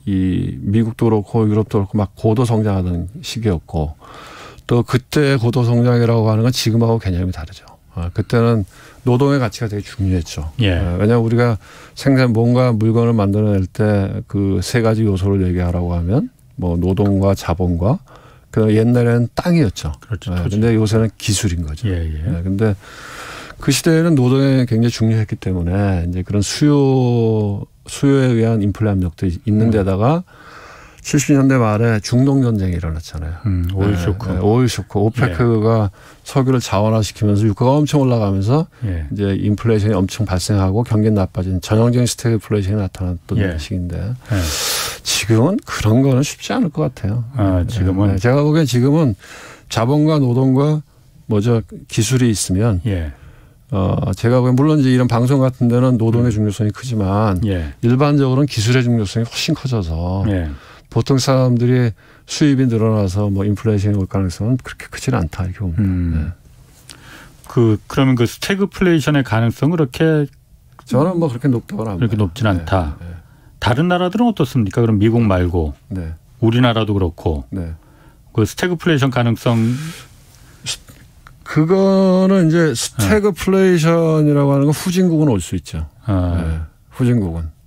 이 미국도 그렇고 유럽도 그렇고 막 고도 성장하던 시기였고 또 그때 고도 성장이라고 하는 건 지금하고 개념이 다르죠. 그때는 노동의 가치가 되게 중요했죠. 왜냐하면 우리가 뭔가 물건을 만들어낼 때 그 세 가지 요소를 얘기하라고 하면 뭐 노동과 자본과 그 옛날에는 땅이었죠. 그렇죠. 근데 요새는 기술인 거죠. 근데 그 시대에는 노동이 굉장히 중요했기 때문에 이제 그런 수요에 의한 인플레 압력도 있는 데다가 70년대 말에 중동 전쟁이 일어났잖아요. 오일 쇼크. 오일 쇼크. 오페크가 석유를 자원화시키면서 유가가 엄청 올라가면서 이제 인플레이션이 엄청 발생하고 경기 나빠진 전형적인 스태그플레이션이 나타났던 시기인데 지금은 그런 거는 쉽지 않을 것 같아요. 지금은 제가 보기엔 지금은 자본과 노동과 기술이 있으면 제가 보기엔 물론 이제 이런 방송 같은 데는 노동의 중요성이 크지만 일반적으로는 기술의 중요성이 훨씬 커져서 보통 사람들이 수입이 늘어나서 뭐 인플레이션이 올 가능성은 그렇게 크지는 않다 이렇게 봅니다. 그러면 그 스태그플레이션의 가능성은 그렇게 저는 뭐 그렇게 높다고는 안 그렇게 높진 않다. 다른 나라들은 어떻습니까? 그럼 미국 말고 우리나라도 그렇고 그 스태그플레이션 가능성 그거는 이제 스태그플레이션이라고 하는 건 후진국은 올 수 있죠. 후진국은.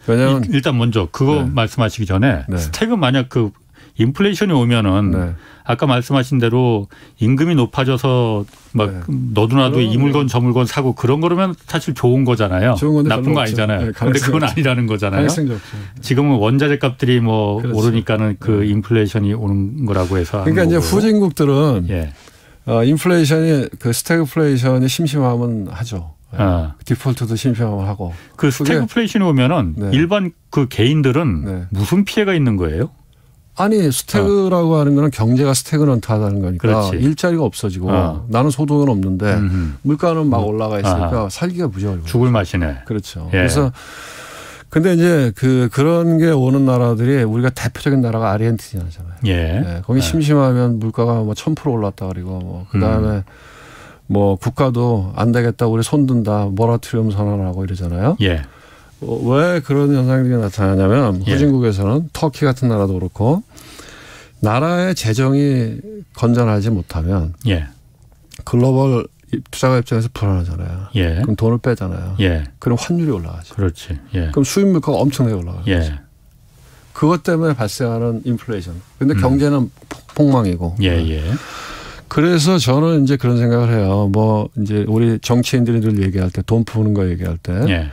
왜냐하면 일단 먼저 그거 말씀하시기 전에 스태그 만약 그 인플레이션이 오면은 아까 말씀하신 대로 임금이 높아져서 막 너도나도 이 물건 저 물건 사고 그런 거라면 사실 좋은 거잖아요. 나쁜 거 아니잖아요. 그런데 그건 아니라는 거잖아요. 지금은 원자재 값들이 뭐 오르니까는 그 인플레이션이 오는 거라고 해서. 그러니까 이제 후진국들은 인플레이션이 그 스태그플레이션이 심심하면 하죠. 디폴트도 심심하면 하고. 그 스태그플레이션이 오면은 일반 그 개인들은 무슨 피해가 있는 거예요? 아니 스태그라고 하는 거는 경제가 스태그넌트하다는 거니까 그렇지. 일자리가 없어지고 나는 소득은 없는데 물가는 막 올라가 있으니까 살기가 무지하고 죽을 맛이네. 그렇죠. 그래서 근데 이제 그런 게 오는 나라들이 우리가 대표적인 나라가 아르헨티나잖아요. 거기 심심하면 물가가 뭐 1000% 올랐다 그리고 뭐 그다음에 뭐 국가도 안 되겠다 우리 손든다 모라토리엄 선언하고 이러잖아요. 왜 그런 현상들이 나타나냐면 후진국에서는 터키 같은 나라도 그렇고 나라의 재정이 건전하지 못하면 글로벌 투자가 입장에서 불안하잖아요. 그럼 돈을 빼잖아요. 그럼 환율이 올라가죠. 그렇지. 그럼 수입 물가가 엄청나게 올라가죠. 그것 때문에 발생하는 인플레이션. 그런데 경제는 폭망이고. 그래서 저는 이제 그런 생각을 해요. 뭐 이제 우리 정치인들이 늘 얘기할 때 돈 푸는 거 얘기할 때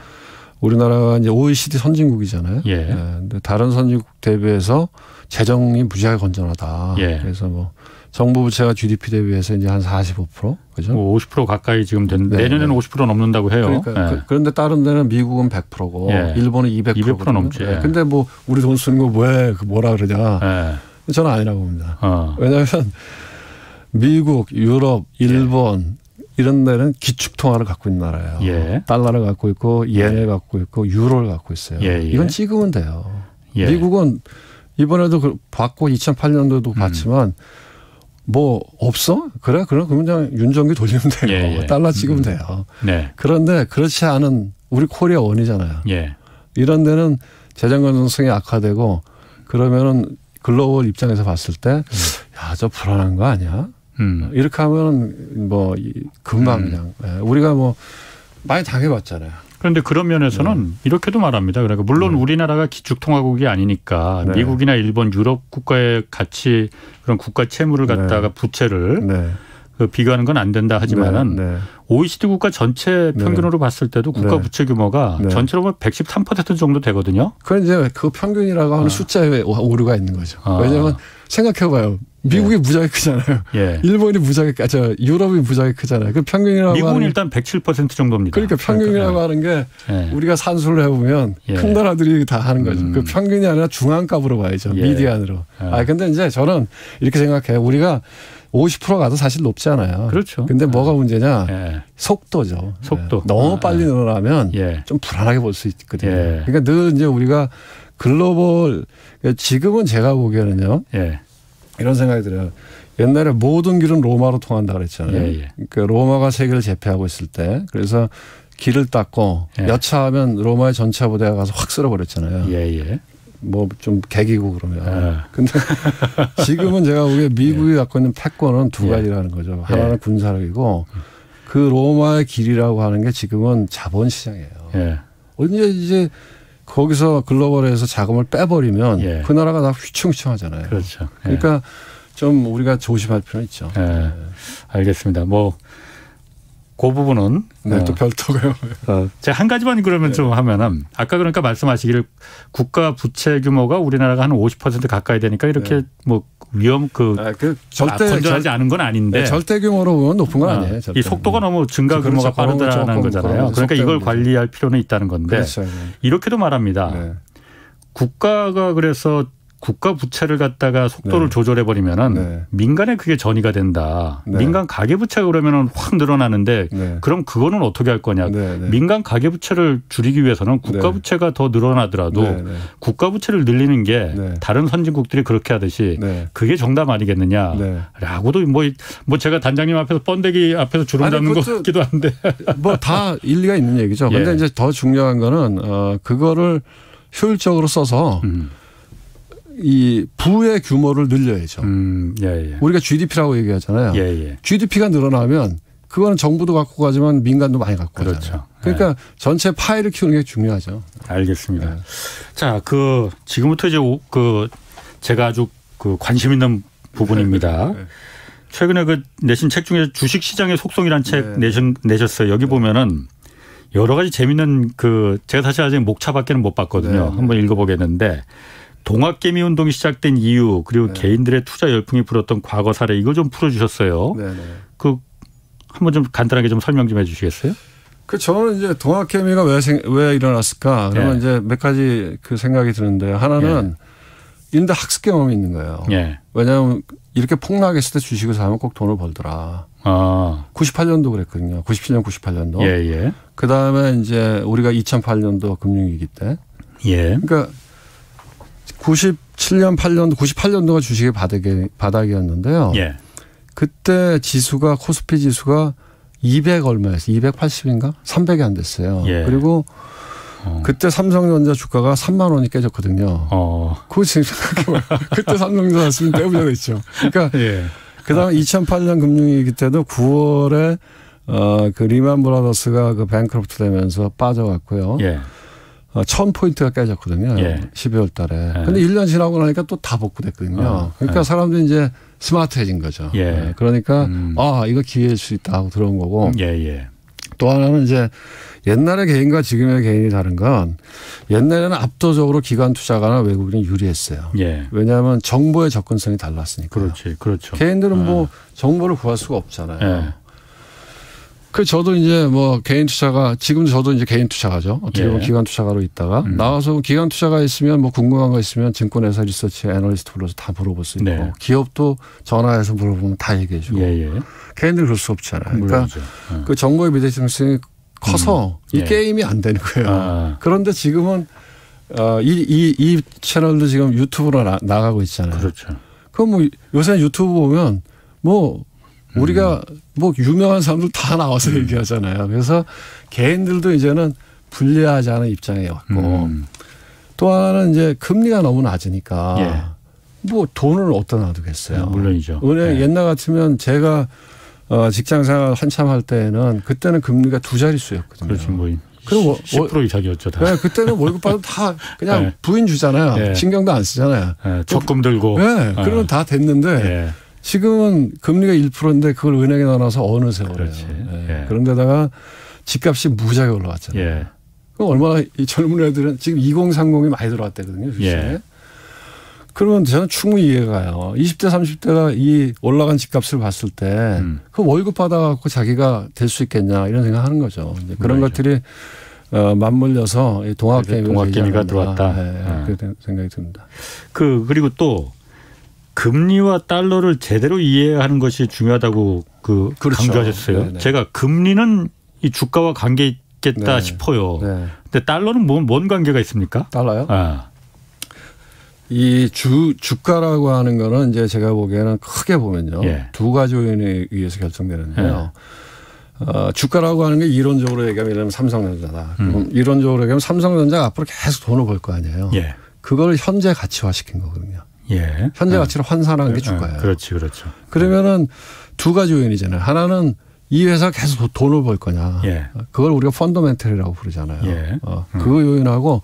우리나라가 이제 OECD 선진국이잖아요. 근데 다른 선진국 대비해서 재정이 무지하게 건전하다. 그래서 뭐 정부 부채가 GDP 대비해서 이제 한 45%, 그죠? 50% 가까이 지금 내년에는 50% 넘는다고 해요. 그러니까 그런데 다른 데는 미국은 100%고 일본은 200% 넘지. 근데 뭐 우리 돈 쓰는 거 왜 뭐라 그러냐? 저는 아니라고 봅니다. 왜냐하면 미국, 유럽, 일본 이런 데는 기축통화를 갖고 있는 나라예요. 달러를 갖고 있고 이엔을 갖고 있고 유로를 갖고 있어요. 이건 찍으면 돼요. 미국은 이번에도 봤고 2008년도도 봤지만 뭐 없어? 그래? 그럼 그냥 윤정기 돌리면 돼요. 달러 찍으면 돼요. 그런데 그렇지 않은 우리 코리아 원이잖아요. 이런 데는 재정 건전성이 악화되고 그러면은 글로벌 입장에서 봤을 때 야, 저 불안한 거 아니야? 이렇게 하면 뭐 금방 그냥 우리가 뭐 많이 당해봤잖아요. 그런데 그런 면에서는 이렇게도 말합니다. 그러니까 물론 우리나라가 기축통화국이 아니니까 미국이나 일본, 유럽 국가의 같이 그런 국가 채무를 갖다가 부채를 비교하는 건 안 된다 하지만은 OECD 국가 전체 평균으로 봤을 때도 국가 부채 규모가 전체로 보면 113% 정도 되거든요. 그건 이제 그 평균이라고 하는 숫자에 오류가 있는 거죠. 왜냐하면 생각해봐요. 미국이 무지하게 크잖아요. 일본이 무지하게 유럽이 무지하게 크잖아요. 그 평균이라고 미국은 일단 107% 정도입니다. 그러니까 평균이라고 하는 게 우리가 산수를 해보면 큰 나라들이 다 하는 거죠. 그 평균이 아니라 중앙값으로 봐야죠. 미디안으로. 근데 이제 저는 이렇게 생각해요. 우리가 50% 가도 사실 높지 않아요. 그렇죠. 근데 뭐가 문제냐? 속도죠. 속도. 너무 빨리 늘어나면 좀 불안하게 볼 수 있거든요. 그러니까 늘 이제 우리가 글로벌 지금은 제가 보기에는요. 이런 생각이 들어요. 옛날에 모든 길은 로마로 통한다 그랬잖아요. 그러니까 로마가 세계를 제패하고 있을 때 그래서 길을 닦고 여차하면 로마의 전차 부대가 가서 확 쓸어버렸잖아요. 뭐 좀 개기고 그러면. 근데 지금은 제가 보기에 미국이 갖고 있는 패권은 두 가지라는 거죠. 하나는 군사력이고 그 로마의 길이라고 하는 게 지금은 자본시장이에요. 예. 언제 이제 거기서 글로벌에서 자금을 빼버리면 예. 그 나라가 다 휘청휘청하잖아요. 그렇죠. 예. 그러니까 좀 우리가 조심할 필요는 있죠. 예. 네. 알겠습니다. 뭐 그 부분은 네, 또 별도고요. 제가 한 가지만 그러면 좀 하면은 아까 그러니까 말씀하시기를 국가 부채 규모가 우리나라가 한 50% 가까이 되니까 이렇게 뭐 위험 절대 건전하지 않은 건 아닌데 절대 규모로 보면 높은 건 아니에요. 이 속도가 너무 증가 규모가 빠르다는 거잖아요. 그러니까 이걸 관리할 필요는 있다는 건데 그렇죠. 이렇게도 말합니다. 네. 국가가 그래서 국가 부채를 갖다가 속도를 조절해 버리면은 민간에 그게 전이가 된다. 민간 가계 부채가 그러면은 확 늘어나는데 그럼 그거는 어떻게 할 거냐? 민간 가계 부채를 줄이기 위해서는 국가 부채가 더 늘어나더라도 국가 부채를 늘리는 게 다른 선진국들이 그렇게 하듯이 그게 정답 아니겠느냐라고도 뭐 제가 단장님 앞에서 번데기 앞에서 주름 잡는 것 같기도 한데 뭐 다 일리가 있는 얘기죠. 그런데 이제 더 중요한 거는 그거를 효율적으로 써서 이 부의 규모를 늘려야죠. 우리가 GDP라고 얘기하잖아요. GDP가 늘어나면 그거는 정부도 갖고 가지만 민간도 많이 갖고 가잖아요. 그렇죠. 그러니까 전체 파이를 키우는 게 중요하죠. 알겠습니다. 자, 지금부터 이제 제가 아주 관심 있는 부분입니다. 최근에 내신 책 중에 주식 시장의 속성이라는 책 내셨어요. 여기 보면은 여러 가지 재밌는 제가 사실 아직 목차밖에는 못 봤거든요. 한번 읽어보겠는데. 동학개미 운동이 시작된 이유 그리고 개인들의 투자 열풍이 불었던 과거 사례 이걸 좀 풀어주셨어요. 한번 좀 간단하게 좀 설명 좀 해주시겠어요? 저는 이제 동학개미가 왜 일어났을까? 그러면 이제 몇 가지 생각이 드는데 하나는 이런데 학습 경험이 있는 거예요. 왜냐하면 이렇게 폭락했을 때 주식을 사면 꼭 돈을 벌더라. 98년도 그랬거든요. 97년, 98년도. 그 다음에 이제 우리가 2008년도 금융위기 때. 그러니까 97년, 8년도, 98년도가 주식의 바닥이었는데요. 그때 지수가 코스피 지수가 200 얼마였어요? 280인가? 300이 안 됐어요. 그리고 그때 삼성전자 주가가 3만 원이 깨졌거든요. 그거 지금 생각해봐요. 그때 삼성전자 샀으면 떼부자 됐죠. 그러니까 그다음에 2008년 금융위기 때도 9월에 리만 브라더스가 뱅크러프트 되면서 빠져갔고요. 1000포인트가 깨졌거든요. 12월 달에. 근데 1년 지나고 나니까 또 다 복구됐거든요. 그러니까 사람들이 이제 스마트해진 거죠. 그러니까 이거 기회일 수 있다 하고 들어온 거고. 또 하나는 이제 옛날의 개인과 지금의 개인이 다른 건 옛날에는 압도적으로 기관 투자가나 외국인이 유리했어요. 왜냐하면 정보의 접근성이 달랐으니까. 그렇죠. 개인들은 뭐 정보를 구할 수가 없잖아요. 저도 이제 뭐 개인 투자가 지금 저도 이제 개인 투자가죠. 어떻게 보면 기관 투자가로 있다가 나와서 기관 투자가 있으면 뭐 궁금한 거 있으면 증권회사 리서치 애널리스트 불러서 다 물어볼 수 있고 기업도 전화해서 물어보면 다 얘기해 주고 개인들 그럴 수 없잖아요. 그러니까 그 정보의 비대칭성이 커서 이 게임이 안 되는 거예요. 그런데 지금은 이 채널도 지금 유튜브로 나가고 있잖아요. 그럼 뭐 요새 유튜브 보면 뭐 우리가 뭐 유명한 사람들 다 나와서 얘기하잖아요. 그래서 개인들도 이제는 불리하지 않은 입장에 왔고 또 하나는 이제 금리가 너무 낮으니까 뭐 돈을 어디다 놔두겠어요. 물론이죠. 옛날 같으면 제가 직장생활 한참 할 때는 그때는 금리가 두 자릿수였거든요. 그렇지 뭐 10% 이상이었죠. 다. 그때는 월급 받으면 다 그냥 부인 주잖아요. 신경도 안 쓰잖아요. 적금 들고. 그러면 다 됐는데 지금은 금리가 1%인데 그걸 은행에 넣어놔서 어느 세월이에요. 그런데다가 집값이 무지하게 올라왔잖아요. 그럼 얼마나 이 젊은 애들은 지금 2030이 많이 들어왔대거든요. 주식에. 그러면 저는 충분히 이해가 가요. 20대 30대가 이 올라간 집값을 봤을 때 그 월급 받아갖고 자기가 될 수 있겠냐 이런 생각하는 거죠. 이제 그런 것들이 맞물려서 동학개미가 들어왔다. 그런 생각이 듭니다. 그리고 또 금리와 달러를 제대로 이해하는 것이 중요하다고 강조하셨어요. 제가 금리는 이 주가와 관계 있겠다 싶어요. 근데 달러는 뭔 관계가 있습니까? 달러요? 이 주가라고 하는 거는 이제 제가 보기에는 크게 보면요. 두 가지 요인에 의해서 결정되는데요. 주가라고 하는 게 이론적으로 얘기하면 삼성전자다. 이론적으로 얘기하면 삼성전자가 앞으로 계속 돈을 벌 거 아니에요. 그걸 현재 가치화 시킨 거거든요. 현재 가치를 환산한 게 주가예요. 그렇죠. 그러면은 두 가지 요인이잖아요. 하나는 이 회사가 계속 돈을 벌 거냐. 예. 그걸 우리가 펀더멘털이라고 부르잖아요. 예. 그거 요인하고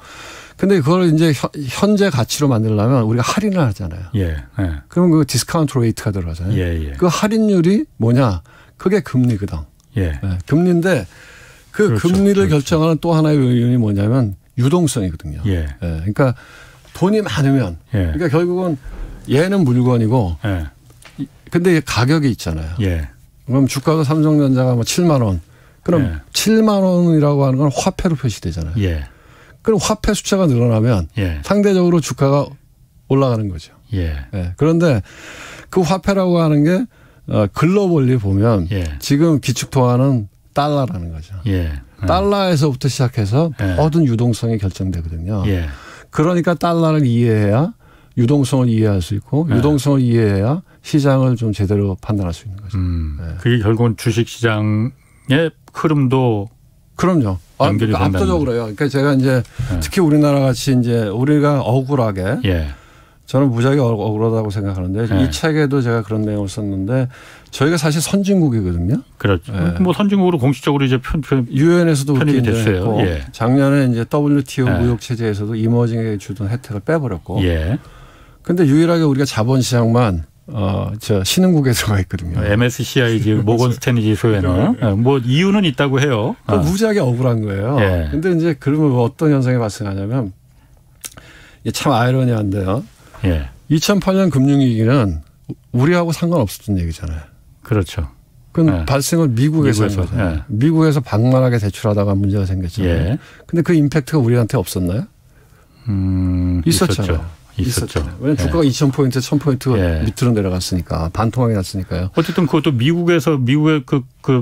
근데 그걸 이제 현재 가치로 만들려면 우리가 할인을 하잖아요. 예. 예. 그러면 그 디스카운트 레이트가 들어가잖아요. 예. 예. 그 할인율이 뭐냐? 그게 금리거든. 예. 네. 금리인데 그 그렇죠. 금리를 그렇죠. 결정하는 또 하나의 요인이 뭐냐면 유동성이거든요. 예. 네. 그러니까 돈이 많으면 예. 그러니까 결국은 얘는 물건이고 예. 근데 가격이 있잖아요. 예. 그럼 주가가 삼성전자가 뭐 7만 원. 그럼 예. 7만 원이라고 하는 건 화폐로 표시되잖아요. 예. 그럼 화폐 숫자가 늘어나면 예. 상대적으로 주가가 올라가는 거죠. 예. 예. 그런데 그 화폐라고 하는 게 글로벌리 보면 예. 지금 기축통화는 달러라는 거죠. 예. 달러에서부터 시작해서 예. 모든 유동성이 결정되거든요. 예. 그러니까 달러를 이해해야 유동성을 이해할 수 있고 예. 유동성을 이해해야 시장을 좀 제대로 판단할 수 있는 거죠. 예. 그게 결국은 주식시장의 흐름도 그럼요. 연결이 된다는 압도적으로요. 그러니까 제가 이제 특히 우리나라 같이 이제 우리가 억울하게 예. 저는 무지하게 억울하다고 생각하는데 예. 이 책에도 제가 그런 내용을 썼는데 저희가 사실 선진국이거든요. 그렇죠. 예. 뭐 선진국으로 공식적으로 이제 유엔에서도 편입이 그렇게 됐어요. 했고 예. 작년에 이제 WTO 예. 무역 체제에서도 이머징에 주던 혜택을 빼버렸고. 예. 근데 유일하게 우리가 자본시장만 저 신흥국에 들어가 있거든요. MSCI 모건 스탠리 지수에는 뭐 이유는 있다고 해요. 무지하게 억울한 거예요. 예. 근데 이제 그러면 어떤 현상이 발생하냐면 이게 참 아이러니한데요. 예. 2008년 금융위기는 우리하고 상관없었던 얘기잖아요. 그렇죠. 그건 예. 발생을 미국에서 한 거잖아요. 예. 미국에서 방만하게 대출하다가 문제가 생겼잖아요. 예. 근데 그 임팩트가 우리한테 없었나요? 있었잖아요. 있었죠. 왜냐하면 주가가 2,000포인트, 1,000포인트 예. 밑으로 내려갔으니까 반토막이 났으니까요. 어쨌든 그것도 미국의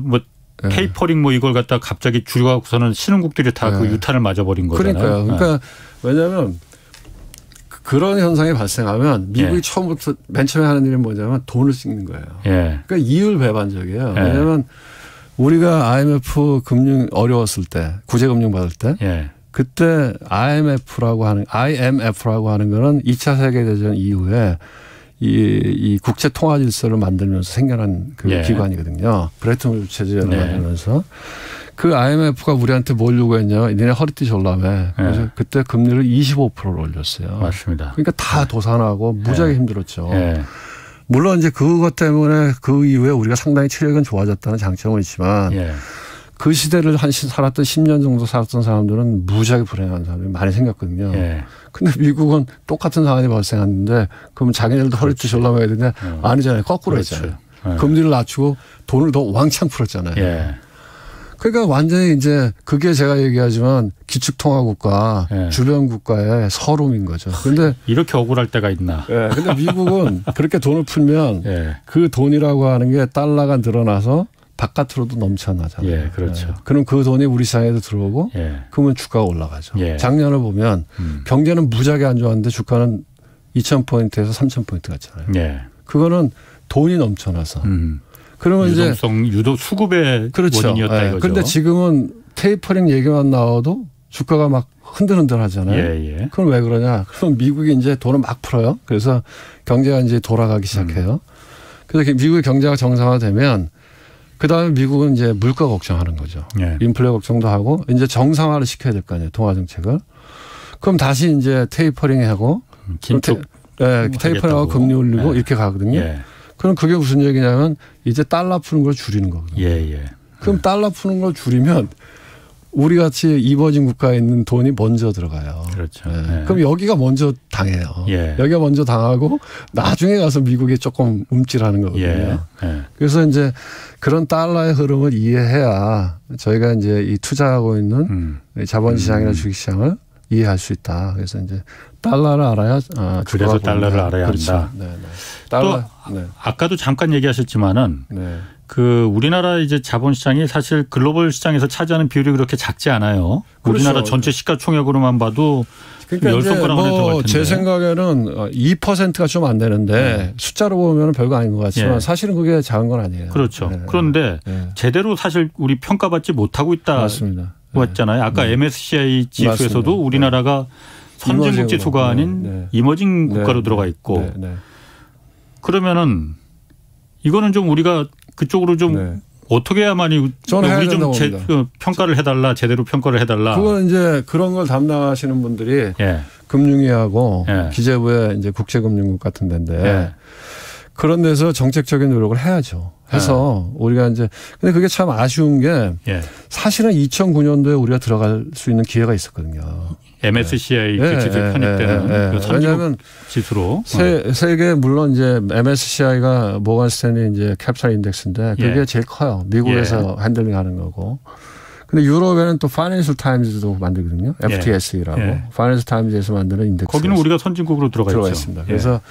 뭐 예. 테이퍼링 뭐 이걸 갖다 갑자기 줄여갖고서는 신흥국들이 다 그 예. 유탄을 맞아버린 거잖아요. 그러니까요. 그러니까 왜냐하면 그런 현상이 발생하면 미국이 예. 처음부터 맨 처음에 하는 일은 뭐냐면 돈을 찍는 거예요. 예. 그러니까 이율배반적이에요. 예. 왜냐하면 우리가 IMF 금융 어려웠을 때 구제금융 받을 때 예. 그때 IMF라고 하는 거는 2차 세계대전 이후에 이 국제 통화 질서를 만들면서 생겨난 그 예. 기관이거든요. 브레튼 우드 체제를 네. 만들면서 그 IMF가 우리한테 뭘 요구했냐. 니네 허리띠 졸라매. 그래서 예. 그때 금리를 25%로 올렸어요. 맞습니다. 그러니까 다 도산하고 무지하게 힘들었죠. 예. 물론 이제 그것 때문에 그 이후에 우리가 상당히 체력은 좋아졌다는 장점은 있지만 예. 그 시대를 살았던 10년 정도 살았던 사람들은 무지하게 불행한 사람들이 많이 생겼거든요. 예. 근데 미국은 똑같은 상황이 발생했는데 그럼 자기네들도 허리띠 졸라매야 되냐? 아니잖아요. 거꾸로 그렇죠. 했잖아요. 예. 금리를 낮추고 돈을 더 왕창 풀었잖아요. 예. 그러니까 완전히 이제 그게 제가 얘기하지만 기축통화국가, 예. 주변 국가의 서름인 거죠. 근데 이렇게 억울할 때가 있나. 예, 근데 미국은 그렇게 돈을 풀면 예. 그 돈이라고 하는 게 달러가 늘어나서 바깥으로도 넘쳐나잖아요. 예, 그렇죠. 그럼 그 돈이 우리 시장에도 들어오고 예. 그러면 주가가 올라가죠. 예. 작년을 보면 경제는 무지하게 안 좋았는데 주가는 2,000포인트에서 3,000포인트 갔잖아요. 예. 그거는 돈이 넘쳐나서. 그러면 유동 수급의 그렇죠. 원인이었다 이거죠. 그런데 지금은 테이퍼링 얘기만 나와도 주가가 막 흔들흔들 하잖아요. 예, 예. 그건 왜 그러냐. 그럼 미국이 이제 돈을 막 풀어요. 그래서 경제가 이제 돌아가기 시작해요. 그래서 미국의 경제가 정상화되면 그다음에 미국은 이제 물가 걱정하는 거죠. 예. 인플레 걱정도 하고 이제 정상화를 시켜야 될 거 아니에요. 통화 정책을. 그럼 다시 이제 테이퍼링하고 긴축 테이퍼링하고 금리 올리고 예. 이렇게 가거든요. 예. 그럼 그게 무슨 얘기냐면 이제 달러 푸는 걸 줄이는 거거든요. 예, 예. 그럼 달러 푸는 걸 줄이면 우리 같이 이머징 국가에 있는 돈이 먼저 들어가요. 그렇죠. 예. 예. 그럼 여기가 먼저 당해요. 예. 여기가 먼저 당하고 나중에 가서 미국이 조금 움찔하는 거거든요. 예. 예. 그래서 이제 그런 달러의 흐름을 이해해야 저희가 이제 이 투자하고 있는 자본시장이나 주식시장을 이해할 수 있다. 그래서 이제 달러를 알아야 그래서 달러를 알아야 그렇죠. 한다. 네, 네. 또 아까도 잠깐 얘기하셨지만은 네. 그 우리나라 이제 자본시장이 사실 글로벌 시장에서 차지하는 비율이 그렇게 작지 않아요. 그렇죠. 우리나라 전체 시가총액으로만 봐도 그러니까 열 손가락 안에 들어갈 텐데. 제 생각에는 2%가 좀 안 되는데 숫자로 보면 별거 아닌 것 같지만 예. 사실은 그게 작은 건 아니에요. 그렇죠. 네. 그런데 네. 제대로 사실 우리 평가받지 못하고 있다. 맞습니다. 했잖아요. 아까 MSCI 지수에서도 맞습니다. 우리나라가 선진국 지수가 아닌 이머징 국가로 들어가 있고 네. 네. 그러면은 이거는 좀 우리가 그쪽으로 좀 어떻게 해야만이 우리 좀 평가를 해달라, 제대로 평가를 해달라. 그건 이제 그런 걸 담당하시는 분들이 예. 금융위하고 예. 기재부의 이제 국제금융국 같은 데인데 예. 그런 데서 정책적인 노력을 해야죠. 해서 우리가 이제 근데 그게 참 아쉬운 게 사실은 2009년도에 우리가 들어갈 수 있는 기회가 있었거든요. MSCI 그 지수 편입되는 그 왜냐하면 지수로 세계 물론 이제 MSCI가 모건 스탠리 이제 캡처 인덱스인데 그게 제일 커요. 미국에서 핸들링하는 거고. 근데 유럽에는 또 파이낸셜 타임즈도 만들거든요. FTSE라고 파이낸셜 타임즈에서 만드는 인덱스. 거기는 우리가 선진국으로 들어가 있습니다. 그래서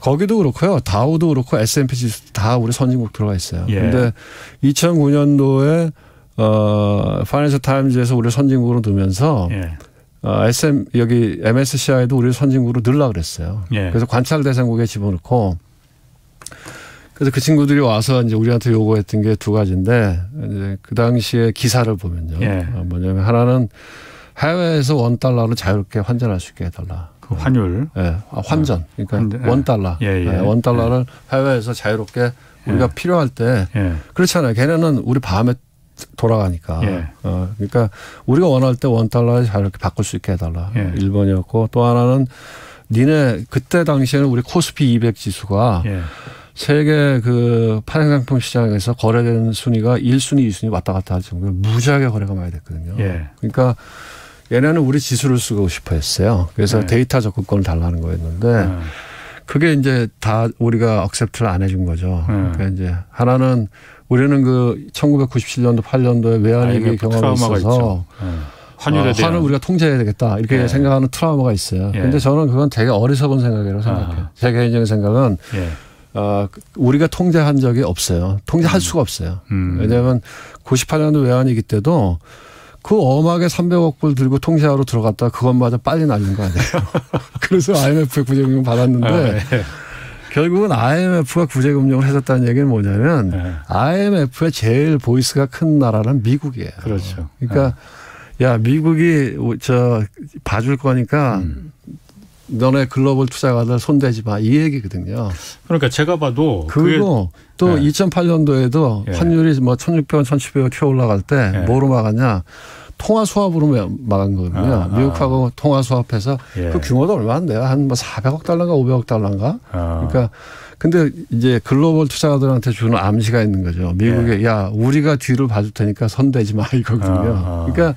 거기도 그렇고요. 다우도 그렇고 S&P 지수 다 우리 선진국 들어가 있어요. 그런데 2009년도에 파이낸셜 타임즈에서 우리 선진국으로 두면서 여기 MSCI도 우리 선진국으로 넣으려고 그랬어요. 그래서 관찰 대상국에 집어넣고 그래서 그 친구들이 와서 이제 우리한테 요구했던 게 두 가지인데 이제 그 당시에 기사를 보면요. 뭐냐면 하나는 해외에서 $1로 자유롭게 환전할 수 있게 해달라. 그 환율. 환전. 그러니까 $1. $1를 해외에서 자유롭게 우리가 필요할 때 그렇잖아요. 걔네는 우리 밤에 돌아가니까. 그러니까 우리가 원할 때 $1에 자유롭게 바꿀 수 있게 해달라. 1번이었고 또 하나는 니네 그때 당시에는 우리 코스피 200 지수가 세계 그 파생상품 시장에서 거래되는 순위가 1순위, 2순위 왔다 갔다 할 정도로 무지하게 거래가 많이 됐거든요. 그러니까 얘네는 우리 지수를 쓰고 싶어 했어요. 그래서 데이터 접근권을 달라는 거였는데 그게 이제 다 우리가 억셉트를 안 해준 거죠. 그러니까 이제 하나는 우리는 그 1997년도 8년도에 외환위기 경험이 있어서 환을 우리가 통제해야 되겠다 이렇게 생각하는 트라우마가 있어요. 그런데 저는 그건 되게 어리석은 생각이라고 생각해요. 제 개인적인 생각은 우리가 통제한 적이 없어요. 통제할 수가 없어요. 왜냐하면 98년도 외환위기 때도 그 엄하게 300억 불 들고 통제하러 들어갔다 그것마저 빨리 날린 거 아니에요. 그래서 IMF의 구제금융 받았는데 결국은 IMF가 구제금융을 해줬다는 얘기는 뭐냐면 IMF의 제일 보이스가 큰 나라는 미국이에요. 그렇죠. 그러니까 야 미국이 봐줄 거니까 너네 글로벌 투자가들 손대지 마 이 얘기거든요. 그러니까 제가 봐도 그리고 또 2008년도에도 환율이 뭐 1,600원, 1,700원 튀어 올라갈 때 뭐로 막았냐? 통화 수합으로 막은 거거든요. 미국하고 통화 수합해서 그 규모도 얼마 안 돼요. 한 뭐 400억 달러인가 500억 달러인가. 그러니까 근데 이제 글로벌 투자가들한테 주는 암시가 있는 거죠. 미국에 야 우리가 뒤를 봐줄 테니까 손대지 마 이거거든요. 그러니까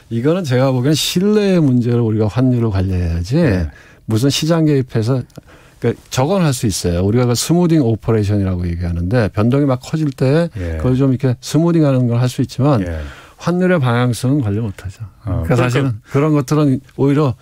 이거는 제가 보기에는 신뢰의 문제를 우리가 환율을 관리해야지 무슨 시장 개입해서 그러니까 저건 할 수 있어요. 우리가 그 스무딩 오퍼레이션이라고 얘기하는데 변동이 막 커질 때 그걸 좀 이렇게 스무딩하는 걸 할 수 있지만 환율의 방향성은 관리 못하죠. 그러니까 사실은 그런 것들은 오히려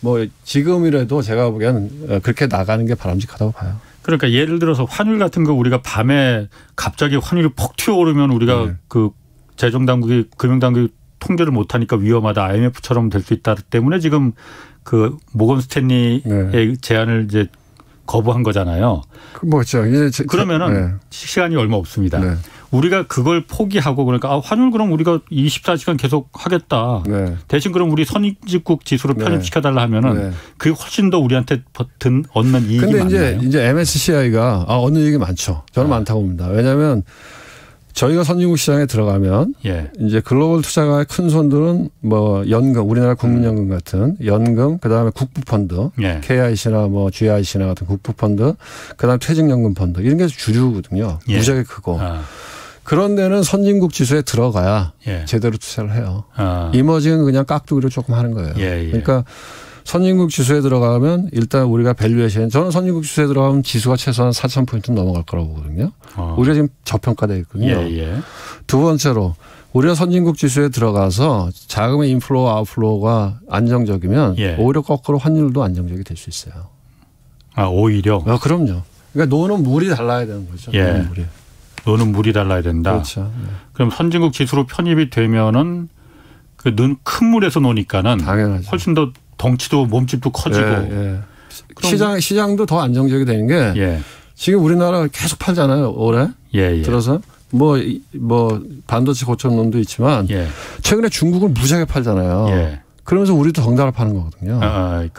뭐 지금이라도 제가 보기에는 그렇게 나가는 게 바람직하다고 봐요. 그러니까 예를 들어서 환율 같은 거 우리가 밤에 갑자기 환율이 폭 튀어오르면 우리가 그 재정당국이 금융당국이 통제를 못하니까 위험하다. IMF처럼 될 수 있다 때문에 지금 그 모건 스탠리의 제안을 이제 거부한 거잖아요. 뭐죠. 그러면은 시간이 얼마 없습니다. 우리가 그걸 포기하고 그러니까 환율 그럼 우리가 24시간 계속 하겠다. 대신 그럼 우리 선진국 지수로 편입시켜달라 하면은 그게 훨씬 더 우리한테 얻는 이익이 많나요? 근데 이제 MSCI가 얻는 이익이 많죠. 저는 많다고 봅니다. 왜냐하면 저희가 선진국 시장에 들어가면 이제 글로벌 투자가의 큰 손들은 뭐 연금, 우리나라 국민연금 같은 연금, 그다음에 국부펀드, KIC나 뭐 GIC나 같은 국부펀드, 그다음에 퇴직연금 펀드 이런 게 주류거든요. 무지하게 크고. 그런 데는 선진국 지수에 들어가야 제대로 투자를 해요. 이머징은 그냥 깍두기로 조금 하는 거예요. 그러니까 선진국 지수에 들어가면 일단 우리가 밸류에이션 저는 선진국 지수에 들어가면 지수가 최소한 4,000포인트 넘어갈 거라고 보거든요. 우리가 지금 저평가되어 있거든요. 두 번째로 우리가 선진국 지수에 들어가서 자금의 인플로우 아웃플로우가 안정적이면 오히려 거꾸로 환율도 안정적이 될 수 있어요. 오히려? 그럼요. 그러니까 노는 물이 달라야 되는 거죠. 노는 물이 달라야 된다. 그렇죠. 그럼 선진국 지수로 편입이 되면은 그 큰 물에서 노니까는 당연하죠. 훨씬 더 덩치도 몸집도 커지고 시장도 더 안정적이 되는 게 지금 우리나라 계속 팔잖아요. 올해 들어서 뭐 반도체 고점론도 있지만 최근에 중국을 무지하게 팔잖아요. 그러면서 우리도 덩달아 파는 거거든요.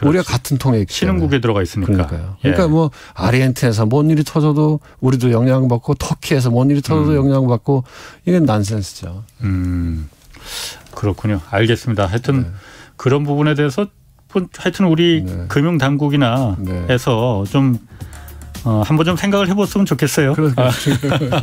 우리가 같은 통에 있기 신흥국에 들어가 있으니까. 그러니까요. 그러니까 뭐 아르헨티나에서 뭔 일이 터져도 우리도 영향받고 터키에서 뭔 일이 터져도 영향받고 이건 난센스죠. 그렇군요. 알겠습니다. 하여튼 그런 부분에 대해서 하여튼 우리 금융당국이나 해서 좀 한번 좀 생각을 해봤으면 좋겠어요.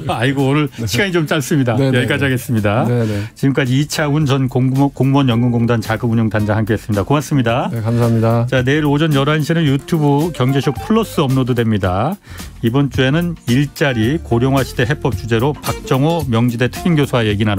아이고 오늘 시간이 좀 짧습니다. 여기까지 하겠습니다. 지금까지 이차훈 전 공무원연금공단 자금운용단장 함께했습니다. 고맙습니다. 네, 감사합니다. 자, 내일 오전 11시는 유튜브 경제쇼 플러스 업로드됩니다. 이번 주에는 일자리 고령화 시대 해법 주제로 박정호 명지대 특임교수와 얘기 나눠